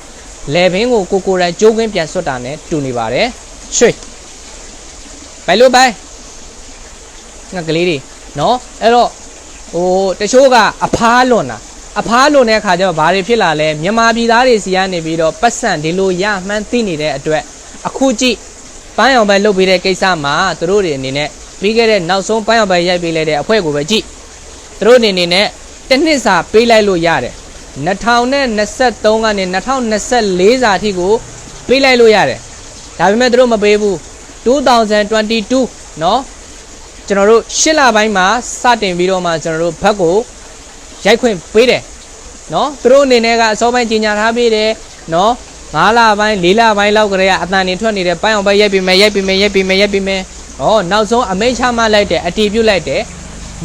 လေဘင်းကိုကိုယ်တိုင်ကြိုးကွင်းပြန်ဆွတ်တာနဲ့တူနေပါတယ်ရွှေဘယ်လိုပဲငါကလေးတွေနော်အဲ့တော့ဟိုတချို့ကအဖားလွန်တာ အဖားလိုတဲ့အခါကျတော့ဘာတွေဖြစ်လာလဲမြန်မာပြည်သားတွေစီကနေပြီးတော့ပတ်စံဒီလိုရမှန်းသိနေတဲ့အတွက်အခုကြည့်ပန်းအောင်ပဲလုပ်ပေးတဲ့ကိစ္စမှာသူတို့တွေအနေနဲ့ပြီးခဲ့တဲ့နောက်ဆုံးပန်းအောင်ပဲရိုက်ပေးလိုက်တဲ့အဖွဲကိုပဲကြည့်သူတို့အနေနဲ့တစ်နှစ်စာပေးလိုက်လို့ရတယ်2023ကနေ2024စာအထိကိုပေးလိုက်လို့ရတယ်ဒါပေမဲ့သူတို့မပေးဘူး2022เนาะကျွန်တော်တို့8လပိုင်းမှာစတင်ပြီးတော့မှကျွန်တော်တို့ဘက်ကိုရိုက်ခွင့်ပေးတယ်เนาะသူတို့အနေနဲ့ကအစောပိုင်းကြီးညာထားပေးတယ်เนาะ9လပိုင်း4လပိုင်းလောက်ကလေးကအတန်နေထွက်နေတဲ့ပိုင်းအောင်ပဲရိုက်ပြီးမယ်ဩနောက်ဆုံးအမိန့်ချမှလိုက်တယ်အတီးပြုတ်လိုက်တယ်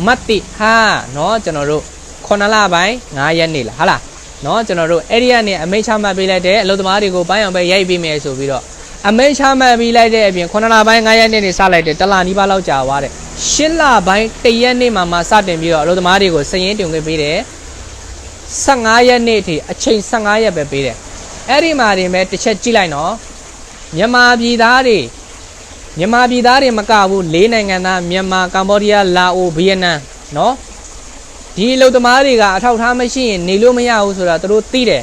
မတ်တိဟာเนาะကျွန်တော်တို့9လပိုင်း9ရက်နေ့လားဟာလားเนาะကျွန်တော်တို့အဲ့ဒီကနေအမိန့်ချမှပေးလိုက်တယ်အလုပ်သမားတွေကိုပိုင်းအောင်ပဲရိုက်ပြီးမယ်ဆိုပြီးတော့အမိန့်ချမှတ်ပြီးလိုက်တဲ့အပြင်9လပိုင်း9ရက်နေ့နေစလိုက်တယ်တလနီးပါးလောက်ကြာသွားတယ်10လပိုင်း1ရက်နေ့မှာစတင်ပြီးတော့အလုပ်သမားတွေကိုစရင်တင်ခွင့်ပေးတယ်15ရက်နေ့အထိအချိန်15ရက်ပဲပေးတယ်အဲ့ဒီမှာတင်ပဲတစ်ချက်ကြည့်လိုက်နော်မြန်မာပြည်သားတွေမကဘူး၄နိုင်ငံသားမြန်မာကမ္ဘောဒီးယားလာအိုဗီယက်နမ်နော်ဒီအလုပ်သမားတွေကအထောက်ထားမရှိရင်နေလို့မရဘူးဆိုတာသူတို့သိတယ်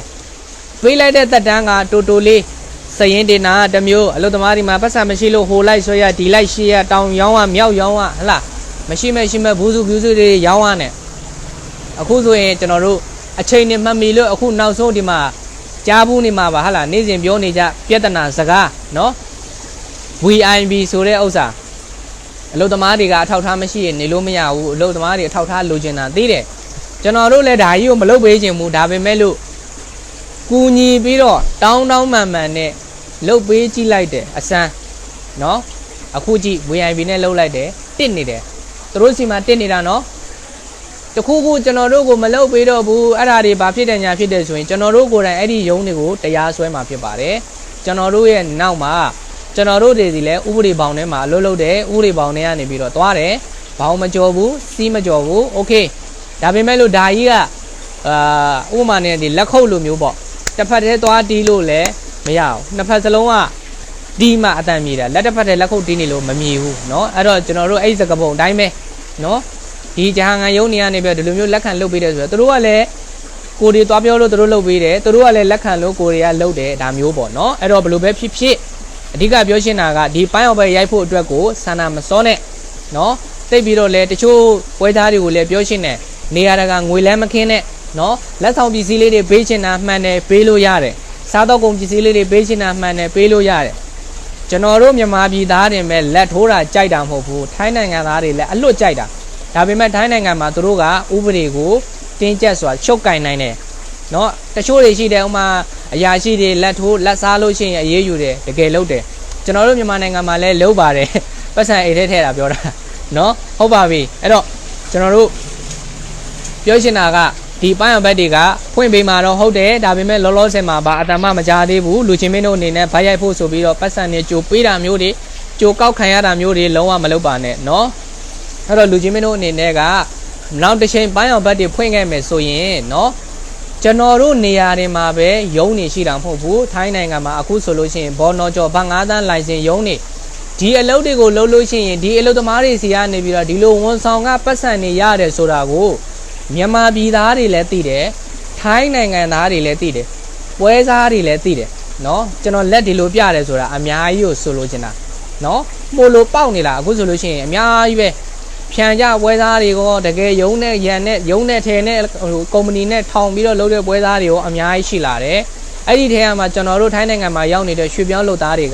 ပေးလိုက်တဲ့သက်တမ်းကတိုတိုလေးစရင်တင်တာတမျိုးအလုပ်သမားတွေမှာပတ်စံမရှိလို့ဟိုလိုက်ဆွဲရဒီလိုက်ရှေ့ရတောင်ရောင်းရမြောက်ရောင်းရဟလားမရှိမဲ့ဘူးစုတွေရောင်းရနဲ့အခုဆိုရင်ကျွန်တော်တို့အချိန်နဲ့မှတ်မိလို့အခုနောက်ဆုံးဒီမှာကြားဘူးနေမှာပါဟလားနေ့စဉ်ပြောနေကြပြဿနာစကားနော် VIB ဆိုတဲ့ဥစ္စာအလုပ်သမားတွေကအထောက်ထားမရှိရင်နေလို့မရဘူးအလုပ်သမားတွေအထောက်ထားလိုချင်တာသိတယ်ကျွန်တော်တို့လည်းဒါကြီးကိုမလုပ်ပေးချင်ဘူးဒါပေမဲ့လို့ကူညီပြီးတော့တောင်းမှန်နဲ့လုတ်ပေးကြည့်လိုက်တယ်အစမ်းเนาะအခုကြည့် VIB နဲ့လုတ်လိုက်တယ်တစ်နေတယ်သူတို့စီမှာတစ်နေတာเนาะတခုခုကျွန်တော်တို့ကိုမလုတ်ပေးတော့ဘူးအဲ့ဒါတွေဘာဖြစ်တယ်ညာဖြစ်တယ်ဆိုရင်ကျွန်တော်တို့ကိုယ်တိုင်အဲ့ဒီယုံတွေကိုတရားစွဲမှာဖြစ်ပါတယ်ကျွန်တော်တို့ရဲ့နောက်မှာကျွန်တော်တို့တွေစီလဲဥပဒေဘောင်ထဲမှာအလုပ်လုပ်တယ်ဥပဒေဘောင်ထဲကနေပြီးတော့သွားတယ်ဘောင်မကြော်ဘူးစီးမကြော်ဘူးโอเคဒါပေမဲ့လို့ဒါကြီးကဥပမာနဲ့ဒီလက်ခုပ်လိုမျိုးပေါ့တစ်ဖက်တည်းသွားတီးလို့လည်းမရအောင်နှစ်ဖက်စလုံးကဒီမှအတန်မြေတာလက်တစ်ဖက်တည်းလက်ခုပ်တီးနေလို့မမြည်ဘူးเนาะအဲ့တော့ကျွန်တော်တို့အဲ့ဒီစကပုံအတိုင်းပဲเนาะဒီဂျဟာငံယုံနေရနေပြဒီလိုမျိုးလက်ခံလုပ်ပေးတယ်ဆိုတော့သူတို့ကလည်းကိုယ်တွေသွားပြောလို့သူတို့လုပ်ပေးတယ်သူတို့ကလည်းလက်ခံလို့ကိုယ်တွေကလုပ်တယ်ဒါမျိုးပေါ့เนาะအဲ့တော့ဘယ်လိုပဲဖြစ်ဖြစ်အဓိကပြောရှင်းတာကဒီပိုင်းအောင်ပဲရိုက်ဖို့အတွက်ကိုဆန္ဒမစောနဲ့เนาะတိတ်ပြီးတော့လည်းတချို့ပွဲသားတွေကိုလည်းပြောရှင်းတယ်နေရာတကာငွေလဲမခင်းနဲ့เนาะလက်ဆောင်ပစ္စည်းလေးတွေပေးချင်တာမှန်တယ်ပေးလို့ရတယ်စားတော့ကုန်ပစ္စည်းလေးတွေပေးချင်တာမှန်တယ်ပေးလို့ရတယ်ကျွန်တော်တို့မြန်မာပြည်သားတွေပဲလက်ထိုးတာကြိုက်တာမဟုတ်ဘူးထိုင်းနိုင်ငံသားတွေလည်းအလွတ်ကြိုက်တာဒါပေမဲ့ထိုင်းနိုင်ငံမှာသူတို့ကဥပဒေကိုတင်းကျပ်စွာချုပ်ကင်နိုင်တယ်เนาะတချို့တွေရှိတယ်ဥမာအရာရှိတွေလက်ထိုးလက်စားလို့ရှိရင်အေးအေးယူတယ်တကယ်လုပ်တယ်ကျွန်တော်တို့မြန်မာနိုင်ငံမှာလည်းလုပ်ပါတယ်ပတ်စံအိတ်ထဲထည့်တာပြောတာเนาะဟုတ်ပါပြီအဲ့တော့ကျွန်တော်တို့ပြောချင်တာကဒီပိုင်းအောင်ဘက်တွေကဖွင့်ပေးမှာတော့ဟုတ်တယ်ဒါပေမဲ့လောလောဆယ်မှာဘာအတမမကြားသေးဘူးလူချင်းမင်းတို့အနေနဲ့ဗိုက်ရိုက်ဖို့ဆိုပြီးတော့ပတ်စံနေကြိုပေးတာမျိုးတွေကြိုကောက်ခံရတာမျိုးတွေလုံးဝမလုပ်ပါနဲ့เนาะအဲ့တော့လူချင်းမင်းတို့အနေနဲ့ကနောက်တစ်ချိန်ပိုင်းအောင်ဘက်တွေဖွင့်ခဲ့မယ်ဆိုရင်เนาะကျွန်တော်တို့နေရာတွေမှာပဲရုံးနေရှိတာမဟုတ်ဘူးထိုင်းနိုင်ငံမှာအခုဆိုလို့ရှိရင်ဘော်နော်ကျော်ဘာ9တန်းလိုင်စင်ရုံးနေဒီအလုပ်တွေကိုလုပ်လို့ရှိရင်ဒီအလုပ်သမားတွေစီကနေပြီးတော့ဒီလိုဝန်ဆောင်ကပတ်စံနေရတယ်ဆိုတာကိုမြန်မာပြည်သားတွေလည်းသိတယ်ထိုင်းနိုင်ငံသားတွေလည်းသိတယ်ပွဲစားတွေလည်းသိတယ်เนาะကျွန်တော်လက်ဒီလိုပြတယ်ဆိုတာအများကြီးကိုဆိုလိုချင်တာเนาะပိုလိုပေါက်နေလားအခုဆိုလို့ရှိရင်အများကြီးပဲဖြန်ကြပွဲသားတွေကိုတကယ်ယုံနဲ့ရန်နဲ့ယုံနဲ့ထဲနဲ့ကုမ္ပဏီနဲ့ထောင်ပြီးတော့လုပ်တဲ့ပွဲသားတွေကိုအများကြီးရှိလာတယ်အဲ့ဒီထဲမှာကျွန်တော်တို့ထိုင်းနိုင်ငံမှာရောက်နေတဲ့ရွှေပြောင်းလုပ်သားတွေ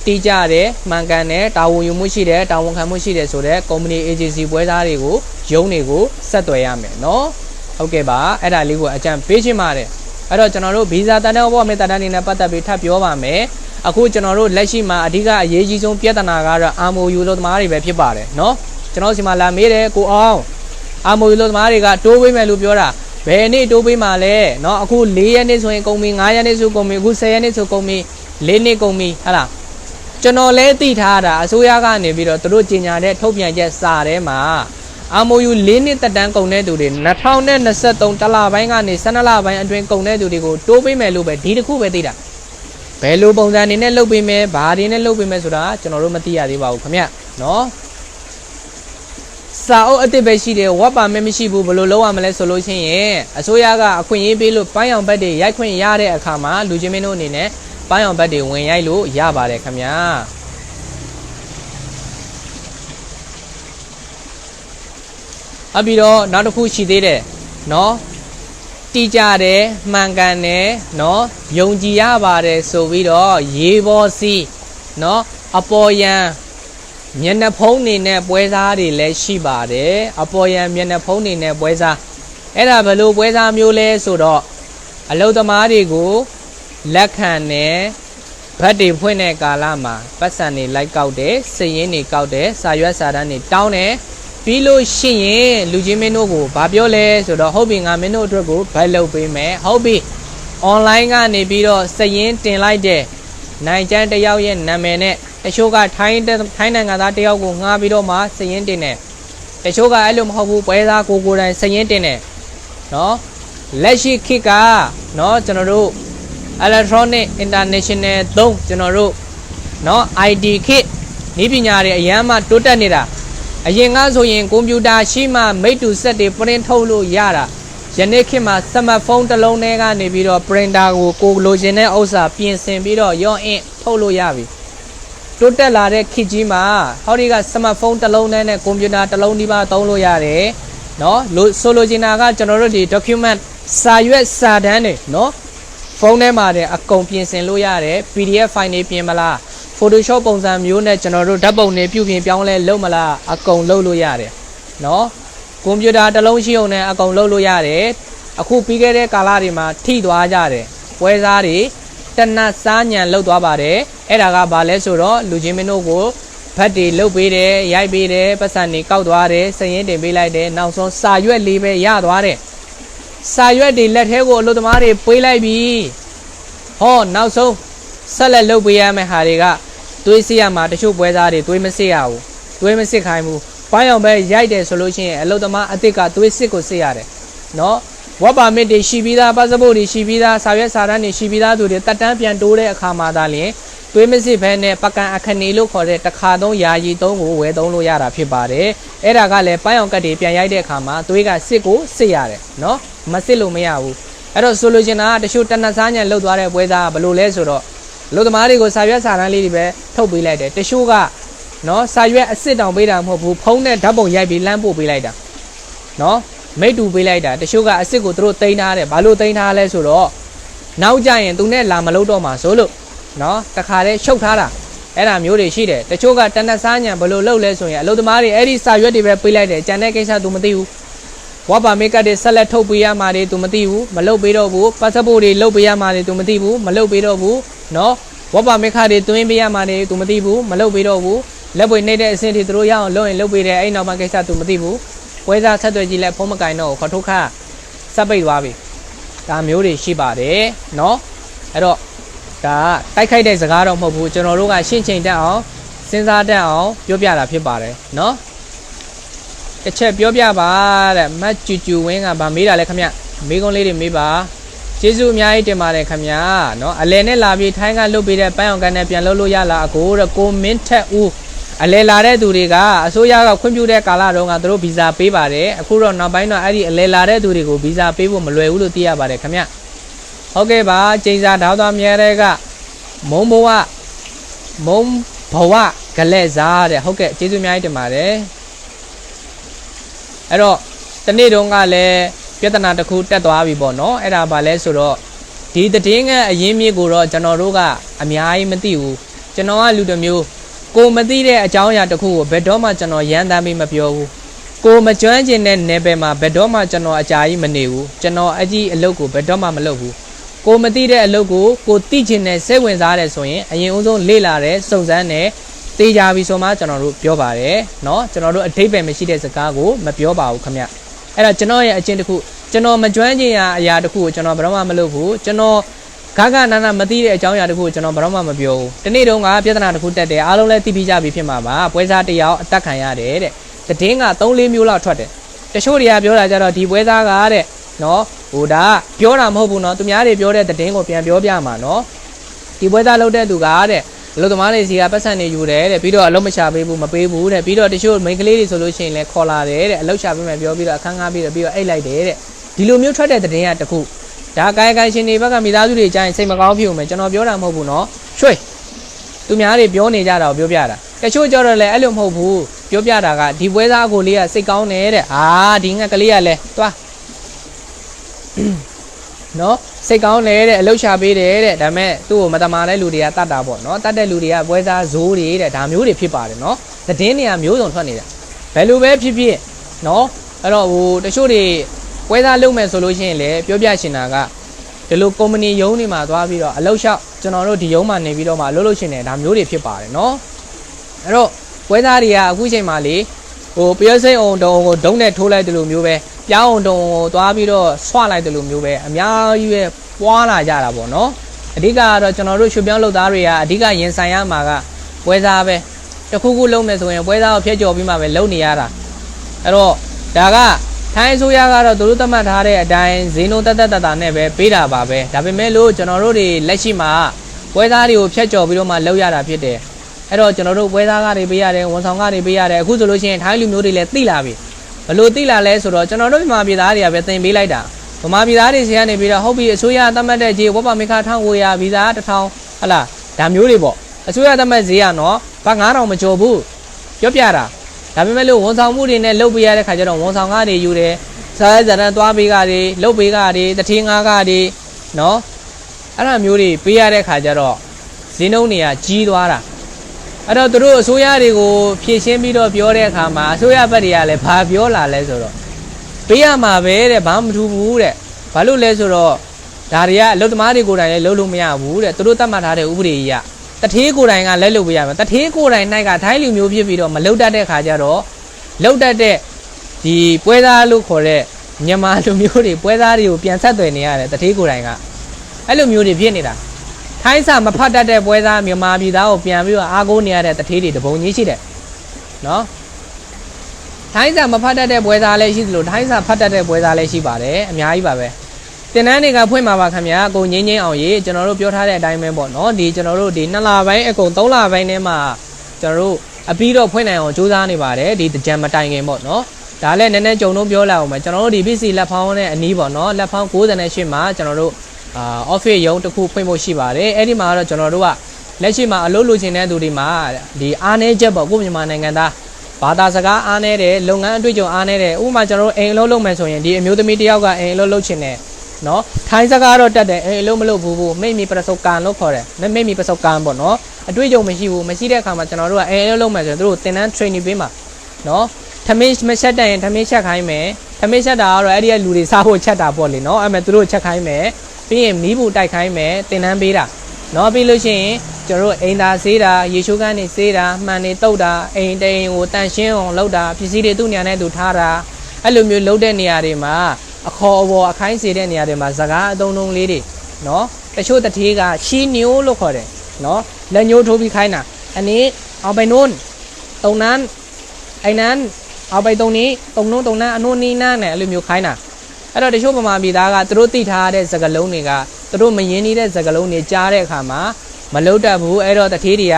ကတီးကြတယ်မှန်ကန်တယ်တာဝန်ယူမှုရှိတယ်တာဝန်ခံမှုရှိတယ်ဆိုတော့ကုမ္ပဏီ agency ပွဲသားတွေကိုယုံတွေကိုဆက်သွယ်ရမယ်เนาะဟုတ်ကဲ့ပါအဲ့ဒါလေးကိုအကြံပေးချင်ပါတယ်အဲ့တော့ကျွန်တော်တို့ဗီဇာတန်တဲ့ဘောမေတ္တာနေနဲ့ပတ်သက်ပြီးထပ်ပြောပါမယ်အခုကျွန်တော်တို့လက်ရှိမှာအဓိကအရေးကြီးဆုံးပြဿနာကတော့ MOU လို့သမားတွေပဲဖြစ်ပါတယ်เนาะကျွန်တော်စီမှာလာမေးတယ်ကိုအောင် MOU လို့သမားတွေကတိုးပေးမယ်လို့ပြောတာဘယ်နေ့တိုးပေးမှာလဲเนาะအခု4ရက်နေ့ဆိုရင်ကုန်ပြီ5ရက်နေ့ဆိုကုန်ပြီအခု10ရက်နေ့ဆိုကုန်ပြီ4နှစ်ကုန်ပြီဟဟလားကျွန်တော်လဲသိထားတာအစိုးရကနေပြီးတော့သူတို့ကြီးညာတဲ့ထုတ်ပြန်ချက်စာထဲမှာ MOU 4နှစ်တက်တန်းကုန်တဲ့သူတွေ2023တလပိုင်းကနေ12လပိုင်းအတွင်းကုန်တဲ့သူတွေကိုတိုးပေးမယ်လို့ပဲဒီတစ်ခုပဲသိတာဘယ်လိုပုံစံအနေနဲ့လုပ်ပေးမယ်ဘာတွေနဲ့လုပ်ပေးမယ်ဆိုတာကျွန်တော်တို့မသိရသေးပါဘူးခင်ဗျเนาะ စာအုပ်အစ်စ်ပဲရှိတယ်ဝက်ပါမဲမရှိဘူးဘယ်လိုလုပ်ရမလဲဆိုလို့ချင်းရင်အစိုးရကအခွင့်အရေးပေးလို့ပန်းရောင်ဘက်တွေရိုက်ခွင့်ရတဲ့အခါမှာလူချင်းမင်းတို့အနေနဲ့ပန်းရောင်ဘက်တွေဝင်ရိုက်လို့ရပါတယ်ခင်ဗျာအပြီးတော့နောက်တစ်ခုရှိသေးတယ်နော်တိကျတယ်မှန်ကန်တယ်နော်ယုံကြည်ရပါတယ်ဆိုပြီးတော့ရေပေါ်စီနော်အပေါ်ယံမျက်နှာဖုံးနေနဲ့ပွဲစားတွေလည်းရှိပါတယ်အပေါ်ယံမျက်နှာဖုံးနေနဲ့ပွဲစားအဲ့ဒါဘယ်လိုပွဲစားမျိုးလဲဆိုတော့အလုသမားတွေကိုလက်ခံတယ်ဗတ်တွေဖွင့်တဲ့ကာလမှာပတ်စံတွေလိုက်ကောက်တယ်စည်ရင်းတွေကောက်တယ်စာရွက်စာတမ်းတွေတောင်းတယ်ပြီးလို့ရှိရင်လူချင်းမင်းတို့ကိုဘာပြောလဲဆိုတော့ဟုတ်ပြီငါမင်းတို့အတွက်ကိုဘတ်လုပ်ပေးမယ်ဟုတ်ပြီ online ကနေပြီးတော့စည်ရင်းတင်လိုက်တယ်နိုင်ကျန်းတယောက်ရဲ့နာမည်နဲ့တချို့ကထိုင်းနိုင်ငံသားတယောက်ကိုငှားပြီးတော့မှစည်ရင်းတင်တယ်တချို့ကအဲ့လိုမဟုတ်ဘူးပွဲစားကိုယ်တိုင်စည်ရင်းတင်တယ်နော်လက်ရှိခေတ်ကနော်ကျွန်တော်တို့ electronic international 3ကျွန်တော်တို့နော် ID ခေတ်ဤပညာတွေအရန်မှတိုးတက်နေတာအရင်ကဆိုရင်ကွန်ပျူတာရှိမှမိတ္တူဆက်တွေ print ထုတ်လို့ရတာယနေ့ခေတ်မှာ smartphone တစ်လုံးထဲကနေပြီးတော့ printer ကိုလိုချင်တဲ့ဥစ္စာပြင်ဆင်ပြီးတော့ရော့အင်းထုတ်လို့ရပြီတိုးတက်လာတဲ့ခေတ်ကြီးမှာဟောဒီက smartphone တစ်လုံးနဲ့ကွန်ပျူတာတစ်လုံးဒီပါသုံးလို့ရတယ်နော်ဆိုလိုချင်တာကကျွန်တော်တို့ဒီ document စာရွက်စာတမ်းတွေနော်ဖုန်းထဲမှာတဲ့အကုန်ပြင်ဆင်လို့ရတယ် PDF file တွေပြင်မလား Photoshop ပုံစံမျိုးနဲ့ကျွန်တော်တို့ဓာတ်ပုံတွေပြုပြင်ပြောင်းလဲလုပ်မလားအကုန်လုပ်လို့ရတယ်နော်ကွန်ပျူတာတစ်လုံးရှိုံနဲ့အကုန်လုပ်လို့ရတယ်အခုပြီးခဲ့တဲ့ကာလတွေမှာထိသွားကြတယ်ပွဲစားတွေတနတ်စားညံလောက်သွားပါတယ်အဲ့ဒါကဘာလဲဆိုတော့လူချင်းမင်းတို့ကိုဗတ်တွေလုတ်ပေးတယ်ရိုက်ပေးတယ်ပတ်စံတွေကောက်သွားတယ်စရင်တင်ပေးလိုက်တယ်နောက်ဆုံးစာရွက်လေးပဲရသွားတယ်စာရွက်တွေလက်ထဲကိုအလုပ်သမားတွေပေးလိုက်ပြီဟောနောက်ဆုံးဆက်လက်လုတ်ပေးရမယ့်ဟာတွေကသွေးစစ်ရမှာတချို့ပွဲစားတွေသွေးမစစ်ရဘူးသွေးမစစ်ခိုင်းဘူးပန်းရောင်ပဲရိုက်တယ်ဆိုလို့ရှိရင်အလုပ်သမားအစ်စ်ကသွေးစစ်ကိုစစ်ရတယ်နော်ဝက်ပါမစ်တွေရှိပြီးသားပတ်စပို့တွေရှိပြီးသားစာရွက်စာတမ်းတွေရှိပြီးသားသူတွေတက်တန်းပြန်တိုးတဲ့အခါမှာသာလျှင်သွေးမစစ်ဘဲနဲ့ပကံအခနေလို့ခေါ်တဲ့တစ်ခါသုံးယာယီသုံးကိုဝယ်သုံးလို့ရတာဖြစ်ပါတယ်အဲ့ဒါကလည်းပန်းရောင်ကတ်တွေပြန်ရိုက်တဲ့အခါမှာသွေးကစစ်ကိုစစ်ရတယ်နော်မစစ်လို့မရဘူးအဲ့တော့ဆိုလိုချင်တာကတချို့တနတ်စားညံလှုပ်သွားတဲ့ပွဲသားကဘယ်လိုလဲဆိုတော့လူသမားတွေကိုစာရွက်စာတမ်းလေးတွေပဲထုတ်ပေးလိုက်တယ်တချို့ကနော်စာရွက်အစ်စ်တောင်ပေးတာမဟုတ်ဘူးဖုန်းနဲ့ဓာတ်ပုံရိုက်ပြီးလမ်းပို့ပေးလိုက်တာနော်မိတ်တူပေးလိုက်တာတချို့ကအစ်စ်ကိုသူတို့တင်ထားတယ်ဘာလို့တင်ထားလဲဆိုတော့နောက်ကြရင်သူနဲ့လာမလုပ်တော့မှာဆိုလို့နော်တခါတည်းရှုပ်ထားတာအဲ့ဒါမျိုးတွေရှိတယ်တချို့ကတနတ်စားညံဘယ်လိုလုပ်လဲဆိုရင်အလုပ်သမားတွေအဲ့ဒီစာရွက်တွေပဲပေးလိုက်တယ်ကြံတဲ့ကိစ္စသူမသိဘူးဝါပါမေကတ်တွေဆက်လက်ထုတ်ပေးရမှာတွေသူမသိဘူးမလုပ်ပေးတော့ဘူးပတ်စပို့တွေလုပ်ပေးရမှာတွေသူမသိဘူးမလုပ်ပေးတော့ဘူးနော်ဝါပါမေခါတွေတွင်းပေးရမှာတွေသူမသိဘူးမလုပ်ပေးတော့ဘူးလက်ပွေနေတဲ့အဆင့်တွေသူတို့ရအောင်လုပ်ရင်လုပ်ပေးတယ်အဲ့နောက်မှကိစ္စသူမသိဘူးပွဲစားဆက်သွယ်ကြည့်လိုက်ဖုံးမကင်တော့ခေါ်ထုတ်ခါစပ်ပိတ်သွားပြီဒါမျိုးတွေရှိပါတယ်နော်အဲ့တော့ဒါတိုက်ခိုက်တဲ့စကားတော့မဟုတ်ဘူးကျွန်တော်တို့ကရှင်းချိန်တက်အောင်စဉ်းစားတတ်အောင်ပြောပြတာဖြစ်ပါတယ်နော်တစ်ချက်ပြောပြပါတဲ့မတ်ကျူကျူဝင်းကဗာမေးတာလဲခင်ဗျမေးခွန်းလေးတွေမေးပါကျေးဇူးအများကြီးတင်ပါတယ်ခင်ဗျနော်အလဲနဲ့လာပြီးထိုင်းကလုတ်ပေးတဲ့ပန်းအောင်ကန်နဲ့ပြန်လုပ်လို့ရလားအကိုတဲ့ကိုမင်းထက်ဦးအလဲလာတဲ့သူတွေကအစိုးရကခွင့်ပြုတဲ့ကာလတုန်းကသူတို့ဗီဇာပေးပါတယ်အခုတော့နောက်ပိုင်းတော့အဲ့ဒီအလဲလာတဲ့သူတွေကိုဗီဇာပေးဖို့မလွယ်ဘူးလို့သိရပါတယ်ခင်ဗျဟုတ်ကဲ့ပါကျိန်စာထောက်သားမြဲတဲ့ကမုံဘဝဂလက်စားတဲ့ဟုတ်ကဲ့ကျေးဇူးအများကြီးတင်ပါတယ်အဲ့တော့တနေ့တုန်းကလည်းပြဿနာတစ်ခုတက်သွားပြီပေါ့နော်အဲ့ဒါဘာလဲဆိုတော့ဒီသတင်းကအရင်းမြစ်ကိုတော့ကျွန်တော်တို့ကအများကြီးမသိဘူးကျွန်တော်ကလူတစ်မျိုးကိုမသိတဲ့အကြောင်းအရာတစ်ခုကိုဘယ်တော့မှကျွန်တော်ရန်တမ်းပြီးမပြောဘူးကိုမကျွမ်းကျင်တဲ့နယ်ပယ်မှာဘယ်တော့မှကျွန်တော်အကြာကြီးမနေဘူးကျွန်တော်အကြီးအလုပ်ကိုဘယ်တော့မှမလုပ်ဘူးကိုမသိတဲ့အလုပ်ကိုသိချင်တဲ့စိတ်ဝင်စားတယ်ဆိုရင်အရင်ဦးဆုံးလေ့လာတယ်စုံစမ်းတယ်သိကြပြီဆိုမှကျွန်တော်တို့ပြောပါတယ်เนาะကျွန်တော်တို့အထိပ္ပယ်မရှိတဲ့စကားကိုမပြောပါဘူးခင်ဗျအဲ့ဒါကျွန်တော်ရဲ့အကျင့်တစ်ခုကျွန်တော်မကျွမ်းကျင်အရာတစ်ခုကိုကျွန်တော်ဘယ်တော့မှမလုပ်ဘူးကျွန်တော်ဂနာနာမသိတဲ့အကြောင်းအရာတစ်ခုကိုကျွန်တော်ဘယ်တော့မှမပြောဘူးဒီနေ့တုန်းကပြဿနာတစ်ခုတက်တယ်အားလုံးလည်းသိပြီးကြပြီဖြစ်မှာပါပွဲစားတစ်ယောက်အသက်ခံရတယ်တဲ့သတင်းက 3-4 မျိုးလောက်ထွက်တယ်တချို့တွေကပြောတာကြတော့ဒီပွဲစားကတဲ့နော်ဟိုဒါပြောတာမဟုတ်ဘူးနော်သူများတွေပြောတဲ့သတင်းကိုပြန်ပြောပြမှာနော်ဒီပွဲသားလုပ်တဲ့သူကတဲ့ လို့သမားတွေစီကပတ်စံနေယူတယ်တဲ့ပြီးတော့အလုံးမချပေးဘူးမပေးဘူးတဲ့ပြီးတော့တချို့မိန်းကလေးတွေဆိုလို့ရှိရင်လည်းခေါ်လာတယ်တဲ့အလုံးချပေးမယ်ပြောပြီးတော့အခန်းငှားပြီးတော့အိတ်လိုက်တယ်တဲ့ဒီလိုမျိုးထွက်တဲ့သတင်းကတခုဒါကာယကံရှင်တွေဘက်ကမိသားစုတွေကြားရင်စိတ်မကောင်းဖြစ်ဦးမယ်ကျွန်တော်ပြောတာမဟုတ်ဘူးနော်ရွှေသူများတွေပြောနေကြတာကိုပြောပြတာတချို့ကြတော့လည်းအဲ့လိုမဟုတ်ဘူးပြောပြတာကဒီပွဲစားကိုလေးကစိတ်ကောင်းတယ်တဲ့ဒီငှက်ကလေးကလည်းသွားနော်စိတ်ကောင်းတယ်တဲ့အလုတ်ချပေးတယ်တဲ့ဒါပေမဲ့သူ့ကိုမတမာတဲ့လူတွေကတတ်တာပေါ့နော်တတ်တဲ့လူတွေကပွဲစားဇိုးတွေတဲ့ဒါမျိုးတွေဖြစ်ပါတယ်နော်သတင်းတွေကမျိုးစုံထွက်နေတာဘယ်လိုပဲဖြစ်ဖြစ်နော်အဲ့တော့ဟိုတချို့တွေပွဲစားလုပ်မယ်ဆိုလို့ရှိရင်လည်းပြောပြချင်တာကဒီလိုကုမ္ပဏီရုံးတွေမှာသွားပြီးတော့အလုတ်လျှောက်ကျွန်တော်တို့ဒီရုံးမှာနေပြီးတော့မှလုပ်လို့ရှိရင်ဒါမျိုးတွေဖြစ်ပါတယ်နော်အဲ့တော့ပွဲစားတွေကအခုချိန်မှာလေဟိုပြောစိတ်အောင်တုံကိုဒုံးနဲ့ထိုးလိုက်တယ်လို့မျိုးပဲပြောင်းအောင်တုံကိုသွားပြီးတော့ဆွလိုက်တယ်လို့မျိုးပဲအများကြီးပဲပွားလာကြတာပေါ့နော်အဓိကကတော့ကျွန်တော်တို့ရွှေပြောင်းလုပ်သားတွေကအဓိကရင်ဆိုင်ရမှာကပွဲစားပဲတခုခုလုပ်မယ်ဆိုရင်ပွဲစားကိုဖျက်ကျော်ပြီးမှပဲလုပ်နေရတာအဲ့တော့ဒါကထိုင်းအစိုးရကတော့သူတို့သတ်မှတ်ထားတဲ့အတိုင်းဈေးနှုန်းတက်တာနဲ့ပဲပေးတာပါပဲဒါပေမဲ့လို့ကျွန်တော်တို့တွေလက်ရှိမှာပွဲစားတွေကိုဖျက်ကျော်ပြီးတော့မှလုပ်ရတာဖြစ်တယ်အဲ့တော့ကျွန်တော်တို့ပွဲစားကားတွေပေးရတယ်ဝန်ဆောင်ကားတွေပေးရတယ်အခုဆိုလို့ရှိရင်ထိုင်းလူမျိုးတွေလည်းသိလာပြီဘလို့သိလာလဲဆိုတော့ကျွန်တော်တို့မြန်မာပြည်သားတွေကပဲသင်ပေးလိုက်တာဗမာပြည်သားတွေစီကနေပြီးတော့ဟုတ်ပြီအစိုးရသတ်မှတ်တဲ့ဈေးဝက်ပါမေခ1500ဗီဇာ1000ဟလာဒါမျိုးတွေပေါ့အစိုးရသတ်မှတ်ဈေးကနော်ဘာ9000မကျော်ဘူးပြောပြတာဒါပေမဲ့လို့ဝန်ဆောင်မှုတွေနဲ့လုပ်ပေးရတဲ့ခါကျတော့ဝန်ဆောင်ကားတွေယူတယ်စားရတဲ့သွားပေးကားတွေလုပ်ပေးကားတွေတထင်းငါးကားတွေနော်အဲ့ဒါမျိုးတွေပေးရတဲ့ခါကျတော့ဈေးနှုန်းတွေကကြီးသွားတာအဲ့တော့သူတို့အစိုးရတွေကိုဖြည့်ရှင်းပြီးတော့ပြောတဲ့အခါမှာအစိုးရဘက်တွေကလည်းဘာပြောလာလဲဆိုတော့ပေးရမှာပဲတဲ့ဘာမှမထူးဘူးတဲ့ဘာလို့လဲဆိုတော့ဒါတွေကအလုပ်သမားတွေကိုယ်တိုင်လည်းလုပ်လို့မရဘူးတဲ့သူတို့သတ်မှတ်ထားတဲ့ဥပဒေကြီးကတထေးကိုယ်တိုင်ကလည်းလုပ်ပေးရမယ်တထေးကိုယ်တိုင်၌ကထိုင်းလူမျိုးဖြစ်ပြီးတော့မလုပ်တတ်တဲ့ခါကျတော့လုပ်တတ်တဲ့ဒီပွဲသားလို့ခေါ်တဲ့မြန်မာလူမျိုးတွေပွဲသားတွေကိုပြန်ဆက်သွယ်နေရတယ်တထေးကိုယ်တိုင်ကအဲ့လိုမျိုးတွေဖြစ်နေတာထိုင်းစာမဖတ်တတ်တဲ့ပွဲသားမြန်မာပြည်သားကိုပြန်ပြီးတော့အားကိုးနေရတဲ့တထေးတွေတပုံကြီးရှိတယ်နော်ထိုင်းစာမဖတ်တတ်တဲ့ပွဲသားလည်းရှိသလိုထိုင်းစာဖတ်တတ်တဲ့ပွဲသားလည်းရှိပါတယ်အများကြီးပါပဲတင်တန်းတွေကဖွင့်มาပါခင်ဗျာအကုန်ငင်းအောင်ရေးကျွန်တော်တို့ပြောထားတဲ့အတိုင်းပဲပေါ့နော်ဒီကျွန်တော်တို့ဒီ2လပိုင်းအကုန်3လပိုင်းထဲမှာကျွန်တော်တို့အပြီးတော့ဖွင့်နိုင်အောင်စူးစမ်းနေပါတယ်ဒီတကြံမတိုင်ခင်ပေါ့နော်ဒါလည်းနည်းနည်းကြုံတော့ပြောလာအောင်မယ်ကျွန်တော်တို့ဒီ PC လက်ဖောင်းနဲ့အနီးပေါ့နော်လက်ဖောင်း98မှာကျွန်တော်တို့office ရုံးတစ်ခုဖွင့်ဖို့ရှိပါတယ်အဲ့ဒီမှာတော့ကျွန်တော်တို့ကလက်ရှိမှာအလုပ်လုပ်ချင်တဲ့သူတွေမှာဒီအားနည်းချက်ပေါ့ကိုမြန်မာနိုင်ငံသားဘာသာစကားအားနည်းတယ်လုပ်ငန်းအတွေ့အကြုံအားနည်းတယ်ဥပမာကျွန်တော်တို့အိမ်အလုပ်လုပ်မယ်ဆိုရင်ဒီအမျိုးသမီးတယောက်ကအိမ်အလုပ်လုပ်ချင်တယ်နော်ထိုင်းစကားတော့တက်တယ်အိမ်အလုပ်မလုပ်ဘူးမိမိประสบการณ์လို့ခေါ်တယ်မိမိประสบการณ์ပေါ့နော်အတွေ့အကြုံမရှိတဲ့အခါမှာကျွန်တော်တို့ကအိမ်အလုပ်လုပ်မယ်ဆိုရင်တို့သင်တန်း training ပေးမှာနော်ထမင်းမချက်တဲ့ရင်ထမင်းချက်ခိုင်းမယ်ထမင်းချက်တာကတော့အဲ့ဒီကလူတွေစားဖို့ချက်တာပေါ့လေနော်အဲ့မဲ့တို့ချက်ခိုင်းမယ်ပြီးရင်မီးဘူးတိုက်ခိုင်းမယ်သင်တန်းပေးတာနော်ပြီးလို့ရှိရင်ကျွန်တော်တို့အိမ်သာဆေးတာရေချိုးကန်းနေဆေးတာမှန်နေတုတ်တာအိမ်တိန်ကိုတန့်ရှင်းအောင်လုပ်တာပစ္စည်းတွေသူ့ညာနဲ့သူထားတာအဲ့လိုမျိုးလုပ်တဲ့နေရာတွေမှာအခေါ်အဝေါ်အခိုင်းစေတဲ့နေရာတွေမှာစကားအသုံးလုံးလေးတွေနော်တချို့တထေးကရှီညိုးလို့ခေါ်တယ်နော်လက်ညှိုးထိုးပြီးခိုင်းတာอันนี้เอาไปนู่นตรงนั้นไอ้นั้นเอาไปตรงนี้ตรงนู้นตรงนั้นอันนู้นนี่นั่นเนี่ยအဲ့လိုမျိုးခိုင်းတာအဲ့တော့တချို့ဗမာပြည်သားကသူတို့သိထားတဲ့စကားလုံးတွေကသူတို့မရင်းနှီးတဲ့စကားလုံးတွေကြားတဲ့အခါမှာမလုပ်တတ်ဘူးအဲ့တော့တထေးတွေက